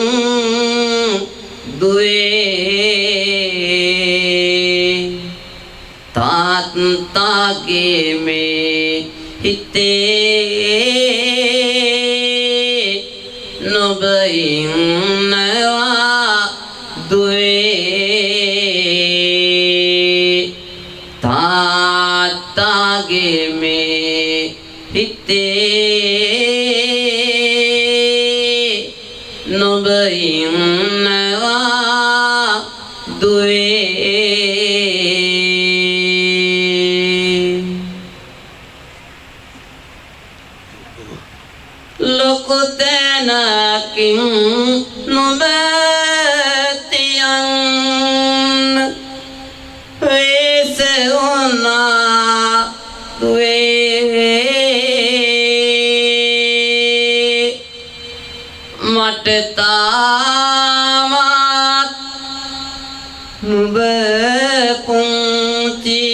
දුවේ තාත්තගේ මේ හිතේ නුඹ ඉන්නවා දුවේ තාත්තගේ මේ හිතේ නුඹ ඉන්නවා දුවේ ලොකු තැනකින් නුඹ තියන් වෙස වුණා දුවේ මට තාමත් නුඹ පුංචි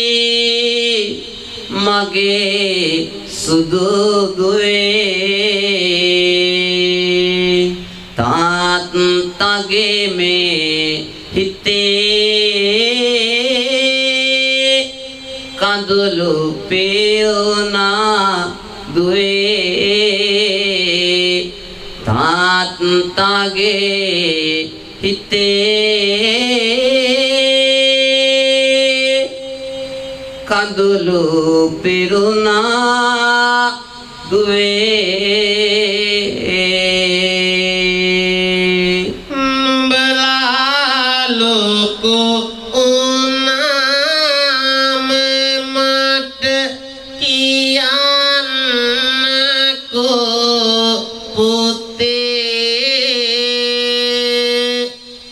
මගේ සුදු දුවේ තාත්තගේ මේ හිතේ කඳුළු පිරුණා දුවේ තාත්තගේ හිතේ කඳුළු පිරුණා දුවේ නුඹලා ලොකු උනාම මට කියන්නකෝ පුතේ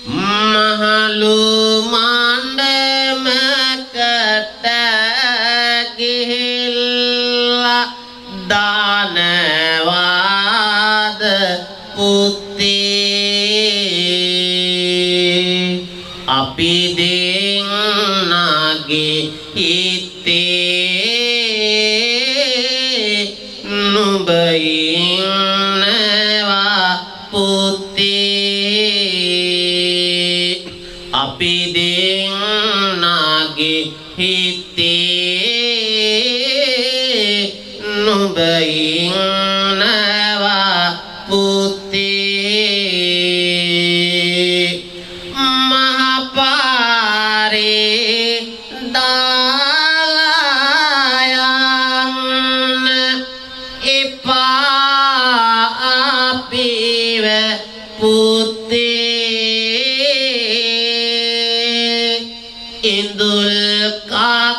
මහලු මණ්ඩමකට ගිහිල්ලා දානවාද පුතේ අපි දෙන්නගේ හිතේ නුඹ ඉන්නවා පුතේ අපි දෙන්නගේ හිතේ නුඹ ඉන්නවා පුතේ මහපාරේ දාලා යන්න එපා අපිව පුතේ ඉඳුල් කකා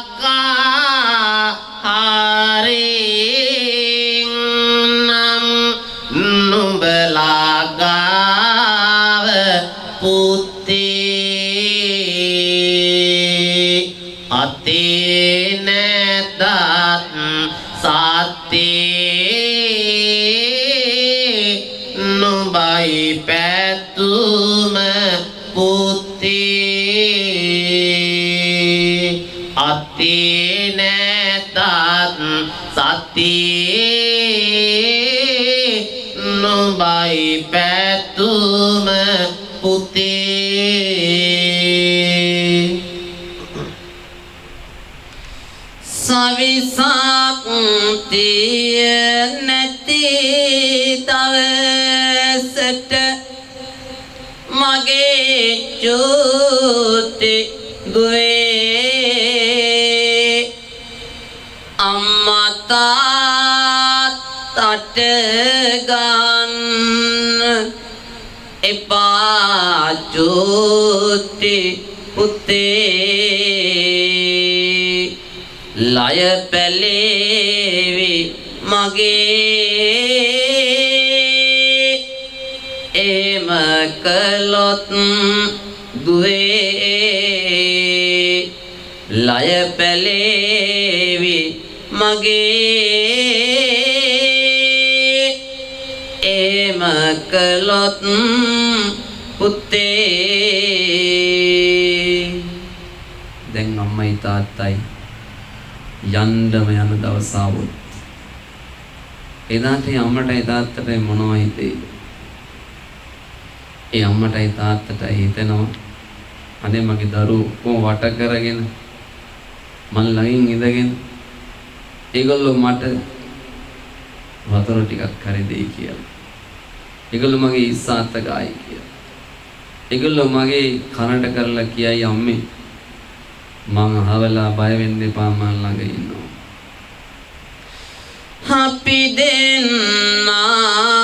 හරින් නම් නුඹලා ගාව පුතේ අතේ නැතත් සතේ නුඹයි පැතුම පුතේ අතේ නැතත් සතේ නුඹයි පැතුම පුතේ සවිසක් තිය නැති දවසට මගේ චූටි දුවේ අම්මා තාත්තට ගන්න එපා චූටි පුතේ ලය පැලේවි මගේ එම කළොත් දුවේ ලය පැලේවි මගේ එම කළොත් පුතේ දැන් අම්මයි තාත්තයි යන්නම යන දවස ආවොත් එදාට අම්මටයි තාත්තටයි මොනවද හිතෙයිද? ඒ අම්මටයි තාත්තටයි හිතෙනවා අනේ මගේ දරුවෝ කොහොම වට කරගෙන මන් ළඟින් ඉඳගෙන ඒගොල්ලෝ මට වතුර ටිකක් හරි දෙයි කියලා. ඒගොල්ලෝ මගේ ඉස්සාත්ත ගායි කියලා. ඒගොල්ලෝ මගේ කනට කරලා කියයි අම්මේ මං අහවලා බය වෙන්න එපා මන් ළඟ ඉන්නවා. අපි දෙන්නා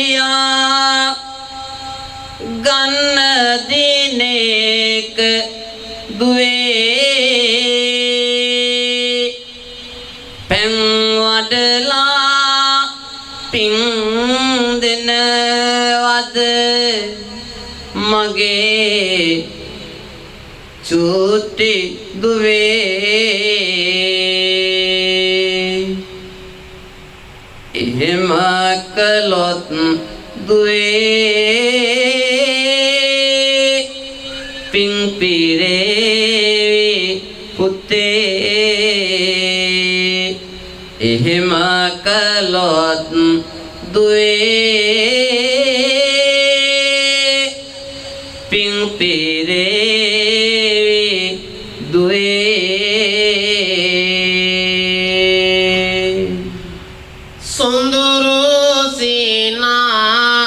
දැස්පියා ගන්න දිනේක දුවේ පෙන් වඩලා පින් දෙනවද මගේ චූටි දුවේ එහෙම කළොත් දුවේ පින් පිරේවි පුතේ එහෙම කළොත් දුවේ පින් පිරේවි දුවේ සොඳුරු සිනා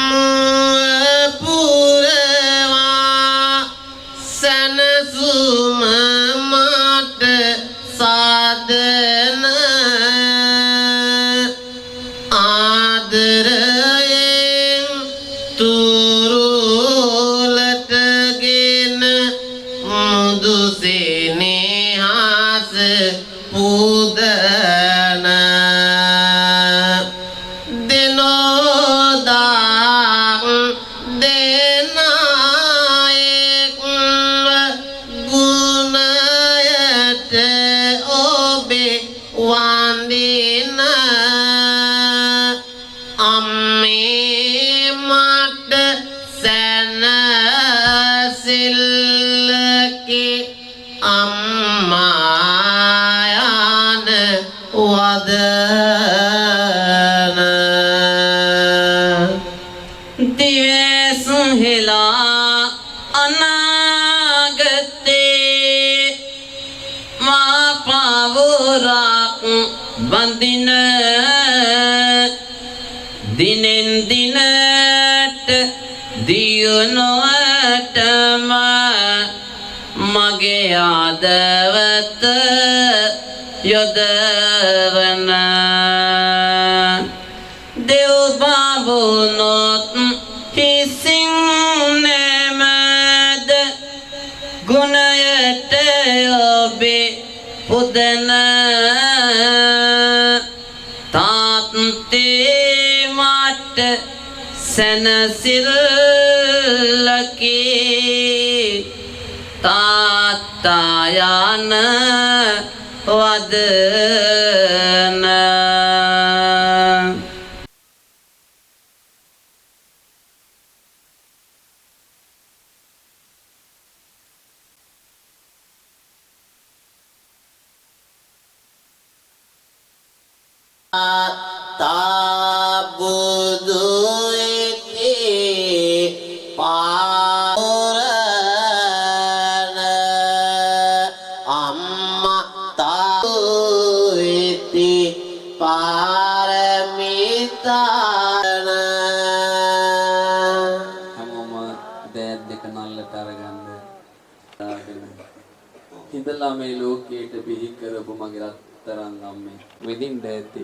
මුව පුරවා සැනසුම මට සාදන ආදරයෙන් තුරුලටගෙන මුදු සෙනෙහස පුදන දෙනෝදාක් දෙනායෙක් ගුණයට ඔබේ වන්දින අම්මේ මට සැනසිල්ලකි අම්මායන වදන දිවසුහෙලා අනාගතේ මා පවුරක් බඳින දිනෙන් දිනට දියුණුවටම මගේ ආදවත යොදවන දෙව් බඹුනොත් හිසින් නැමද ගුණයට ඔබේ පුදන තාත්තේ මට සැනසිල්ලකි තාත්තා යන වදන tabudu iti paurana amma tabu iti paramitana ඉඳලා මේ ලෝකයට බිහි කරපු මගේ රත්තරන් අම්මේ විඳින්න ඇති.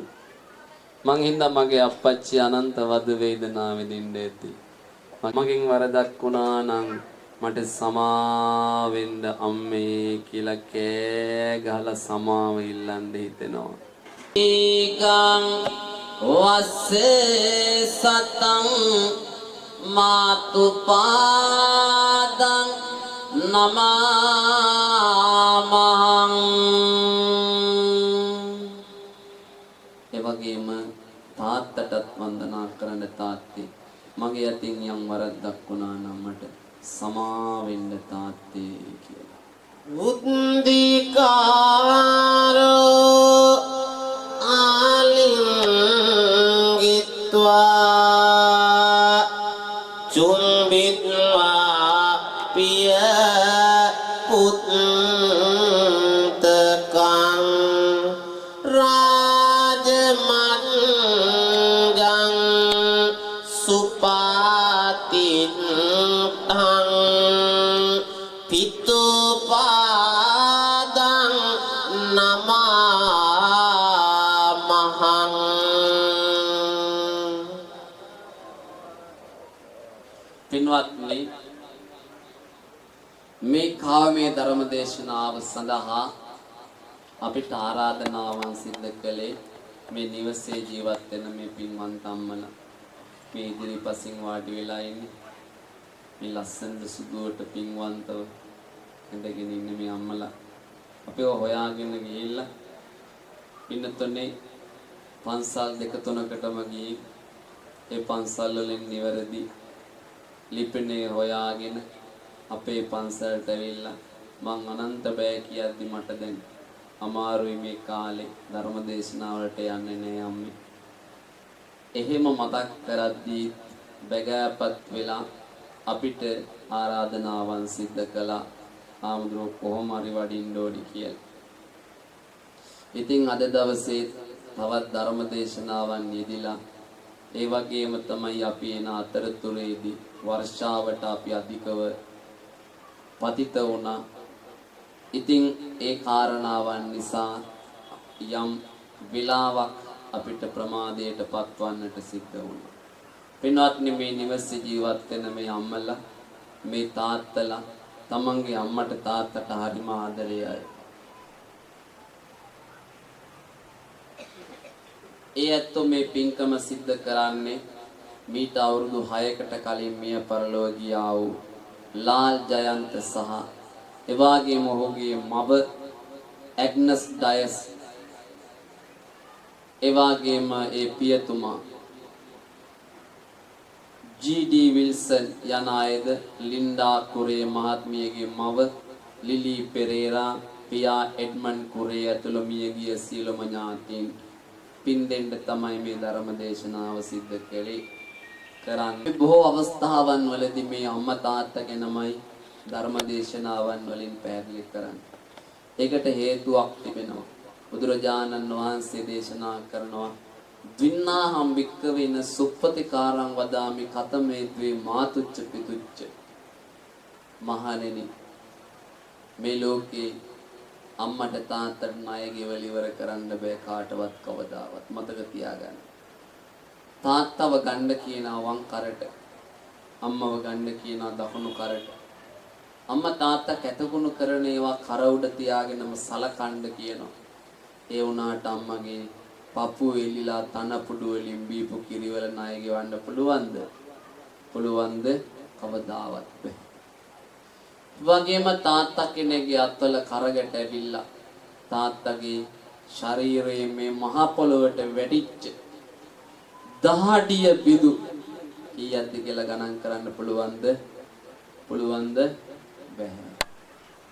මං හින්දා මගේ අප්පච්චි අනන්ත වද වේදනා විඳින්න ඇති. මගෙන් වරදක් වුණා නම් මට සමාවෙන්න අම්මේ කියලා කෑ ගහලා සමාව ඉල්ලන්න හිතෙනවා. ඊගං වස්සේ සතං මාතු පාදං නමාමහං. ඒ වගේම තාත්තටත් වන්දනා කරන්න තාත්තේ මගේ අතින් යම් වරද්දක් වුණා නම් මට සමා වෙන්න තාත්තේ කියලා. බුද්ධිකාරෝ ආලිංගිත්වා චුම්බිත්වා පිය පුත්තකං රාජමංගං සුපාතිත්තං පිතුපාදං නමාමහං. පින්වත්නි, මේ කාමයේ ධර්ම දේශනාව සඳහා අපිට ආරාධනාවන් සිද්ධ කළේ මේ නිවසේ ජීවත් වෙන මේ පින්වන්ත අම්මලා. මේ ඉදිරිපසින් වාඩි වෙලා ඉන්නේ මේ ලස්සන සුදුවට පින්වන්තව ඉඳගෙන ඉන්න මේ අම්මලා අපිව හොයාගෙන ගිහිල්ලා පින්නතොනේ පන්සල් දෙක තුනකටම ගිහින් ඒ පන්සල් වලින් නිවැරදි ලිපිනේ හොයාගෙන අපේ පන්සලට ඇවිල්ලා මං අනන්ත බෑ කියද්දි මට දැන් අමාරුයි මේ කාලේ ධර්ම දේශනාවලට යන්නේ නෑ අම්මේ. එහෙම මතක් කරද්දී බගෑපත් වෙලා අපිට ආරාධනාවන් සිද්ධ කළා ආමුද්‍රෝ කොහොම හරි වඩින්න ඕනි කියලා. ඉතින් අද දවසේ තවත් ධර්ම දේශනාවන් යෙදිලා ඒ වගේම තමයි අපි එන අතරතුරේදී වර්ෂාවට අපි අධිකව පතිත වුණා. ඉතින් ඒ කාරණාවන් නිසා යම් වෙලාවක් අපිට ප්‍රමාදයට පත්වන්නට සිද්ධ වුණා. පින්වත්නි, මේ නිවසේ ජීවත් වෙන මේ අම්මලා මේ තාත්තලා තමන්ගේ අම්මට තාත්තට හරිම ආදරයයි. ඒ ඇත්තෝ මේ පින්කම සිද්ධ කරන්නේ මීට අවුරුදු 6කට කලින් මිය පරලොව ගියා වූ ලාල් ජයන්ත සහ එවාගේම ඔහුගේ මව ඇග්නස් ඩයස්, එවාගේම ඒ පියතුමා ජී.ඩී. විල්සන් යන අයද ලින්ඩා කුරේ මහත්මියගේ මව ලිලි පෙරේරා, පියා එඩ්මන්ඩ් කුරේ ඇතුළු මියගිය සියලුම ඥාතීන් පින් දෙන්න තමයි මේ ධර්ම දේශනාව සිද්ධ කරන්නේ. බොහෝ අවස්ථාවන් වලදී මේ අම්මා තාත්තා ගැනමයි ධර්ම දේශනාවන් වලින් පැහැදිලි කරන්නේ. ඒකට හේතුවක් තිබෙනවා. බුදුරජාණන් වහන්සේ දේශනා කරනවා වින්නාහම් වික්කවෙන සුප්පතිකාරං වදාමි කතමේ ද්වේ මාතුච්ච පිතුච්ච. මහණෙනි, මේ ලෝකේ අම්මට තාත්තට ණය ගෙවල ඉවර කරන්න බෑ කාටවත් කවදාවත්. මතක තියාගන්න. තාත්තව ගන්න කියනවා වම් කරට, අම්මව ගන්න කියනවා දකුණු කරට. අම්මා තාත්තා කැතකුණු කරන ඒවා කර උඩ තියාගෙනම සලකන්න කියනවා. ඒ වුණාට අම්මගේ පපුව එල්ලිලා තනපුඩු වලින් බීපු කිරිවල ණය ගෙවන්න පුළුවන්ද? පුළුවන්ද? කවදාවත් බෑ. වගේම තාත්තා කෙනෙක්ගේ අත්වල කරකට ඇවිල්ලා තාත්තගේ ශරීරයේ මේ මහ පොළොවට වැටිච්ච දහඩිය බිදු කීයක්ද කියලා ගණන් කරන්න පුළුවන්ද? පුළුවන්ද? බෑ.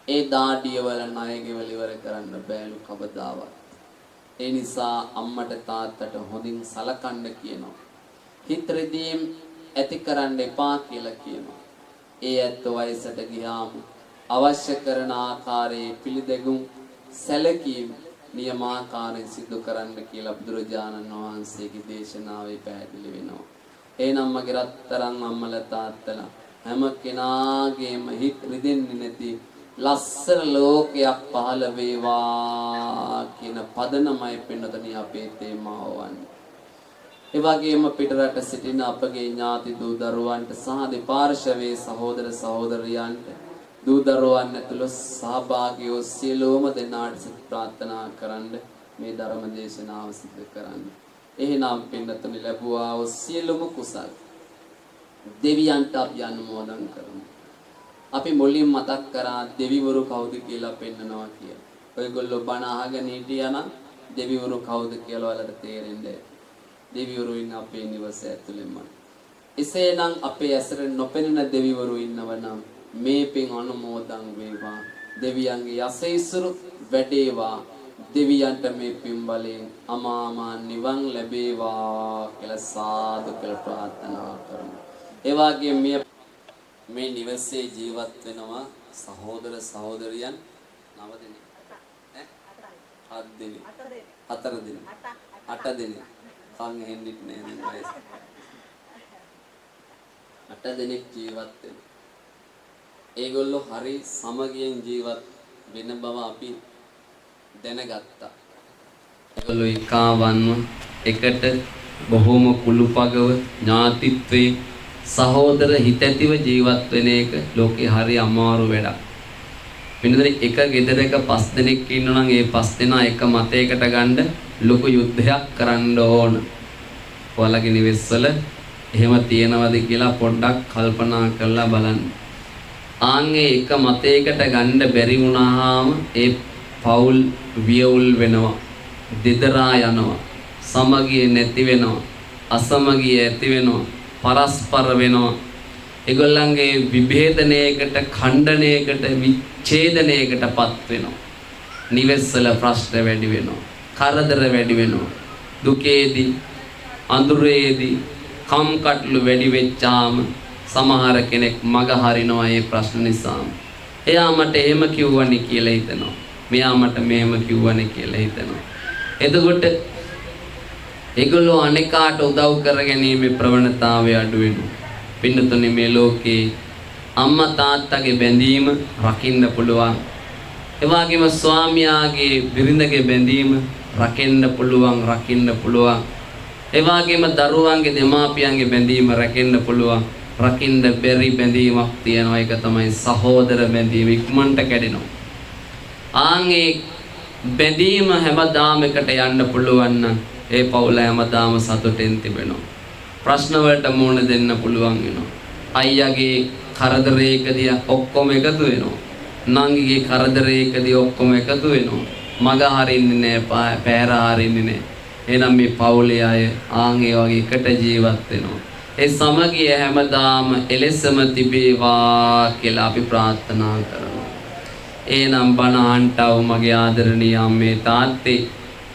ඒ දාඩිය වල ණය ගෙවල ඉවර කරන්න බෑලු කවදාවත්. ඒ නිසා අම්මට තාත්තට හොඳින් සලකන්න කියනවා. හිත රිදීම් ඇති කරන්න එපා කියලා කියනවා. ඒ ඇත්ත වයසට ගියාම අවශ්‍ය කරන ආකාරයේ පිළිදෙගුම් සැලකීම් නියමාකාරයෙන් සිදු කරන්න කියලා බුදුරජාණන් වහන්සේගේ දේශනාවේ පැහැදිලි වෙනවා. එනම් මගේ රත්තරන් අම්මලා තාත්තලා හැම කෙනාගේම හිත රිදෙන්නේ නැති ලස්සන ලෝකයක් පහළ වේවා කියන පදනමයි පින්නතනි අපේ තේමාව වන්නේ. ඒ වගේම පිටරට සිටින අපගේ ඥාති දූ දරුවන්ට සහ දෙපාර්ශවයේ සහෝදර සහෝදරියන්ට දූ දරුවන් ඇතුළු සහභාගී වූ සියලුම දෙනාට සිත ප්‍රාර්ථනා කරන්න මේ ධර්ම දේශනාව සිදු කරන්න. එහෙනම් පින්නතනි ලැබුවා වූ සියලුම කුසල් දෙවියන්ට අපි අනුමෝදන් කරමු. අපි මුලින් මතක් කරා දෙවිවරු කවුද කියලා පෙන්නනවා කියලා. ඔයගොල්ලෝ බණ අහගෙන හිටියානම් දෙවිවරු කවුද කියලා ඔයාලට තේරෙන්නේ. දෙවිවරු ඉන්න අපේ නිවස ඇතුළෙම. එසේනම් අපේ ඇසට නොපෙනෙන දෙවිවරු ඉන්නවනම් මේ පින් අනුමෝදන් වේවා. දෙවියන්ගේ යසීසුරු වැඩේවා. දෙවියන්ට මේ පින් බලයෙන් අමාමා නිවන් ලැබේවා කියලා සාදු කියලා ප්‍රාර්ථනා කරමු. ඒ වගේම මේ නිවසේ ජීවත් වෙනවා සහෝදර සහෝදරියන් 9 දෙනෙක්. 7 දෙනෙක්. 4 දෙනෙක්. 8 දෙනෙක්. කන් හෙන්නෙත් නෑ නේද වයස. 8 දෙනෙක් ජීවත් වෙනවා. ඒගොල්ලෝ හරි සමගියෙන් ජීවත් වෙන බව අපි දැනගත්තා. ඒගොල්ලෝ එකාවන්ව එකට බොහොම කුළුපගව ඥාතිත්වයේ සහෝදර හිත ඇතිව ජීවත් වෙන එක ලෝකේ හරි අමාරු වැඩක්. වෙනදට එක ගෙදරක 5 දෙනෙක් ඉන්නවා නම් ඒ 5 දෙනා එක මතයකට ගන්න ලොකු යුද්ධයක් කරන්න ඕන. ඔයාලගේ නිවෙස්වල එහෙම තියෙනවද කියලා පොඩ්ඩක් කල්පනා කරලා බලන්න. ආන්ගේ එක මතයකට ගන්න බැරි වුණාම ඒ පෞල් වියවුල් වෙනවා. දෙදරා යනවා. සමගිය නැති වෙනවා. අසමගිය ඇති වෙනවා. පරස්පර වෙනවා. ඒගොල්ලන්ගේ විභේදනයකට, ඛණ්ඩනයකට, විච්ඡේදනයකටපත් වෙනවා. නිවෙස්වල ප්‍රශ්න වැඩි වෙනවා. කරදර වැඩි වෙනවා. දුකේදී, අඳුරේදී කම්කටොළු වැඩි වෙච්චාම සමහර කෙනෙක් මග හරිනවා ඒ ප්‍රශ්න නිසා. එයා මට එහෙම කිව්වනේ කියලා හිතනවා. මෙයා මට මෙහෙම කිව්වනේ කියලා හිතනවා. එතකොට ඒගොල්ලෝ අනිකාට උදව් කරගැනීමේ ප්‍රවණතාවය අඩු වෙනවා. පින්නතුනි මේ ලෝකේ අම්මා තාත්තගේ බැඳීම රකින්න පුළුවන්. ඒ වගේම ස්වාමියාගේ බිරිඳගේ බැඳීම රකින්න පුළුවන්. ඒ වගේම දරුවන්ගේ දෙමාපියන්ගේ බැඳීම රකින්න පුළුවන්. රකින්න බැරි බැඳීමක් තියෙනවා. ඒක තමයි සහෝදර බැඳීම. ඉක්මනට කැඩෙනවා. ආන්ගේ බැඳීම හැමදාම එකට යන්න පුළුවන් නම් ඒ පවුල හැමදාම සතුටෙන් තිබෙනවා. ප්‍රශ්න වලට මුහුණ දෙන්න පුළුවන් වෙනවා. අයියාගේ කරදරයකදී ඔක්කොම එකතු වෙනවා. නංගිගේ කරදරයකදී ඔක්කොම එකතු වෙනවා. මග හරින්නේ නැහැ, පෑර හරින්නේ නැහැ. එහෙනම් මේ පවුලේ අය ආන් ඒ වගේ එකට ජීවත් වෙනවා. ඒ සමගිය හැමදාම එලෙසම තිබේවා කියලා අපි ප්‍රාර්ථනා කරනවා. එහෙනම් බණ අහන්ටව මගේ ආදරණීය අම්මේ තාත්තේ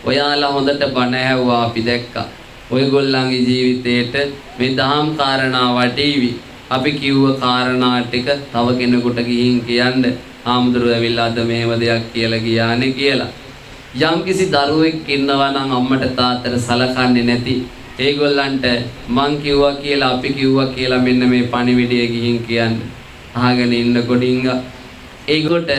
ඔයාලා හොඳට බණ ඇහුවා අපි දැක්කා. ඔයගොල්ලන්ගේ ජීවිතේට මේ දහම් කාරණා වටීවි. අපි කිව්ව කාරණා ටික තව කෙනෙකුට ගිහින් කියන්න. ආමුදුරු ඇවිල්ලා අද මේව දෙයක් කියලා ගියානේ කියලා. යම්කිසි දරුවෙක් ඉන්නවා නම් අම්මට තාත්තට සලකන්නේ නැති ඒගොල්ලන්ට මං කිව්වා කියලා අපි කිව්වා කියලා මෙන්න මේ පණිවිඩය ගිහින් කියන්න. අහගෙන ඉන්න කොටින්ග ඒකට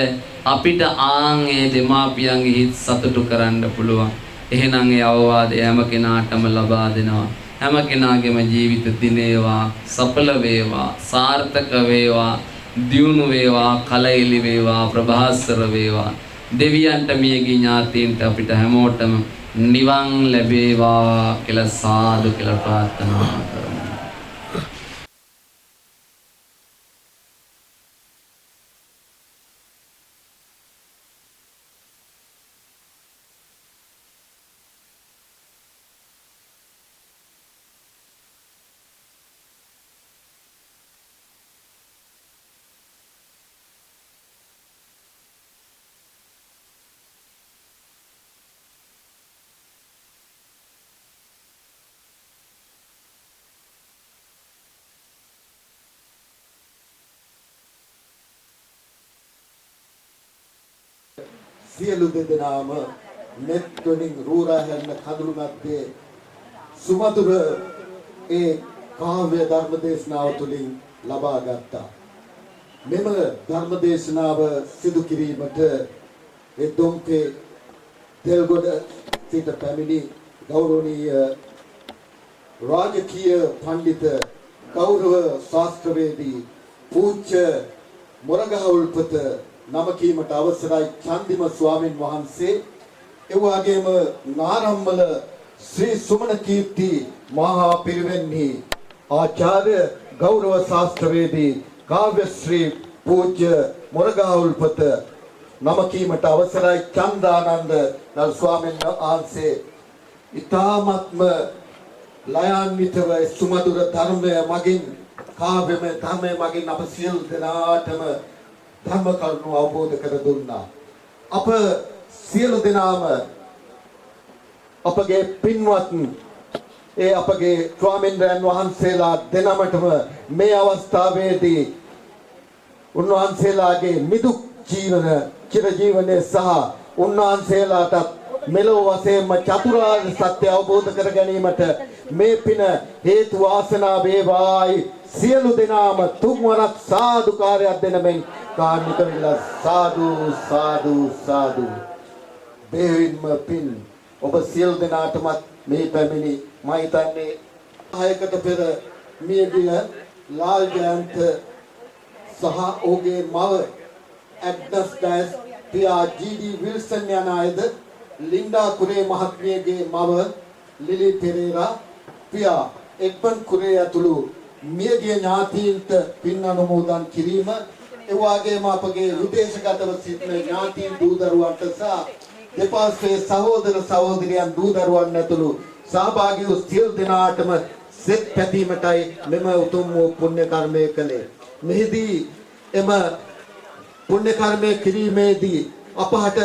අපිට ආන් ඒ දෙමාපියන්ගේ හිත සතුටු කරන්න පුළුවන්. එහෙනම් ඒ අවවාදය හැම කෙනාටම ලබා දෙනවා. හැම කෙනාගේම ජීවිත දිනේවා, සඵල වේවා, සාර්ථක වේවා, දියුණු වේවා, කලෙලි වේවා, ප්‍රභාස්වර වේවා. දෙවියන්ට මියගිය ඥාතීන්ට අපිට හැමෝටම නිවන් ලැබේවා කියලා සාදු කියලා ප්‍රාර්ථනා කරමු. සියලු දෙදෙනාම net වලින් රූරා හැරෙන කඳුළු මැද්දේ සුමధుර ඒ කාව්‍ය ධර්ම දේශනාව තුළින් ලබා ගත්තා. මෙම ධර්ම දේශනාව සිදු කිරීමට එදොම්කේ දෙල්ගොඩ සිට පැමිණි ගෞරවනීය රාජකීය පඬිත ගෞරව ශාස්ත්‍රවේදී පූජ්‍ය මොරගහවුල්පත නම කීමට අවසරයි චන්දිම ස්වාමින් වහන්සේ ඒ වගේම නාරම්මල ශ්‍රී සුමන කීර්ති මහා පිරිවෙන්හි ආචාර්ය ගෞරව ශාස්ත්‍රවේදී කාව්‍ය ශ්‍රී පූජ්‍ය මොරගහවුල්පත නම කීමට අවසරයි චන්දානන්ද නල් ස්වාමීන් වහන්සේ ඊ타ත්ම ලයාන්විතව සුමధుර ධර්මය මගින් කාව්‍යමය ධර්මය මගින් අප සියලු දෙනාටම ධර්ම කරුණු අවබෝධ කර දුන්නා. අප සියලු දෙනාම අපගේ පින්වත් ඒ අපගේ ස්වාමීන්ද්‍රයන් වහන්සේලා දෙනමටම මේ අවස්ථාවේදී උන්වහන්සේලාගේ මිදුක් ජීවන චිරජීවනයේ සහ උන්වහන්සේලාට මෙලොව වශයෙන්ම චතුරාර්ය සත්‍ය අවබෝධ කර ගැනීමට මේ පින හේතු වාසනා වේවායි සියලු දෙනාම තුන්වරක් සාදුකාරයක් දෙන මෙන් කාර්මික විලාස සාදු සාදු සාදු බෙහෙවින්ම පින් ඔබ සියලු දෙනාටමත් මේ පැමිණි මම හිතන්නේ 6කට පෙර මියගිය ලාල් ජයන්ත සහ ඔහුගේ මව ඇග්නස් ඩයස් පියා ජී.ඩී. විල්සන් යන අයද ලින්ඩා කුරේ මහත්මියගේ මව ලිලි පෙරේරා පියා එඩ්මන් කුරේ ඇතුළු මියගිය ඥාතීන්ට පින් අනුමෝදන් කිරීම ඒ වගේම අපගේ විදේශගතව සිටින ඥාතීන් දූ දරුවන්ට සහ දෙපාර්ශ්වයේ සහෝදර සහෝදරියන් දූ දරුවන් ඇතුළු සහභාගී වූ සියලු දෙනාටම සෙත් පැතීමටයි මෙම උතුම් වූ පුණ්‍ය කර්මය කළේ. මෙහිදී එම පුණ්‍ය කර්මය කිරීමේදී අපහට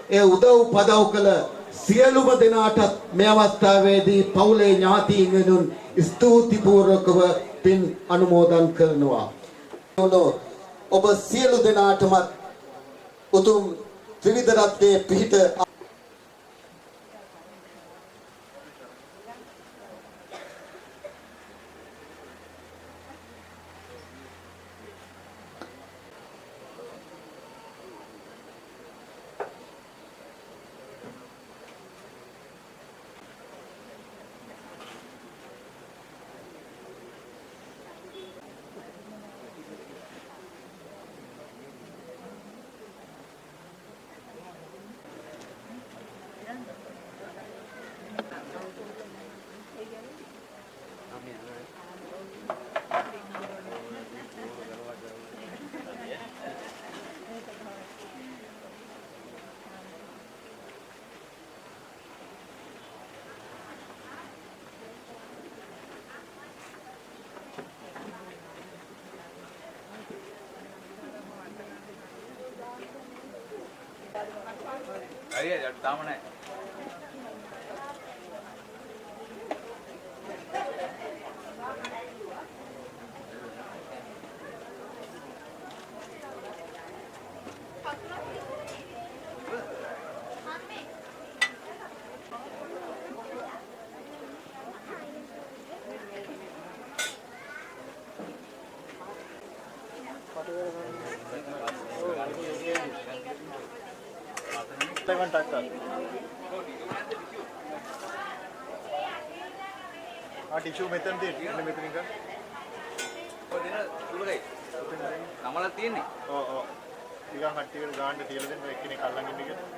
ඒ උදව් පදව් කළ සියලුම දෙනාටත් මේ අවස්ථාවේදී පවුලේ ඥාතීන් වෙනුන් ස්තුතිපූර්වකව පින් අනුමෝදන් කරනවා. ඔබ සියලු දෙනාටමත් උතුම් ත්‍රිවිධ රත්නයේ පිහිට තාම නැහැ. ටිෂු මෙතන තියෙන්නේ මෙතනින් ගන්න. ඔය දෙන තුලයි. නමලක් තියෙන්නේ. ඔව් ඔව්. ටිකක් හට්ටියකට ගාන්න තියලා දෙන්න එක්කෙනෙක් අල්ලන් ඉන්න කියලා.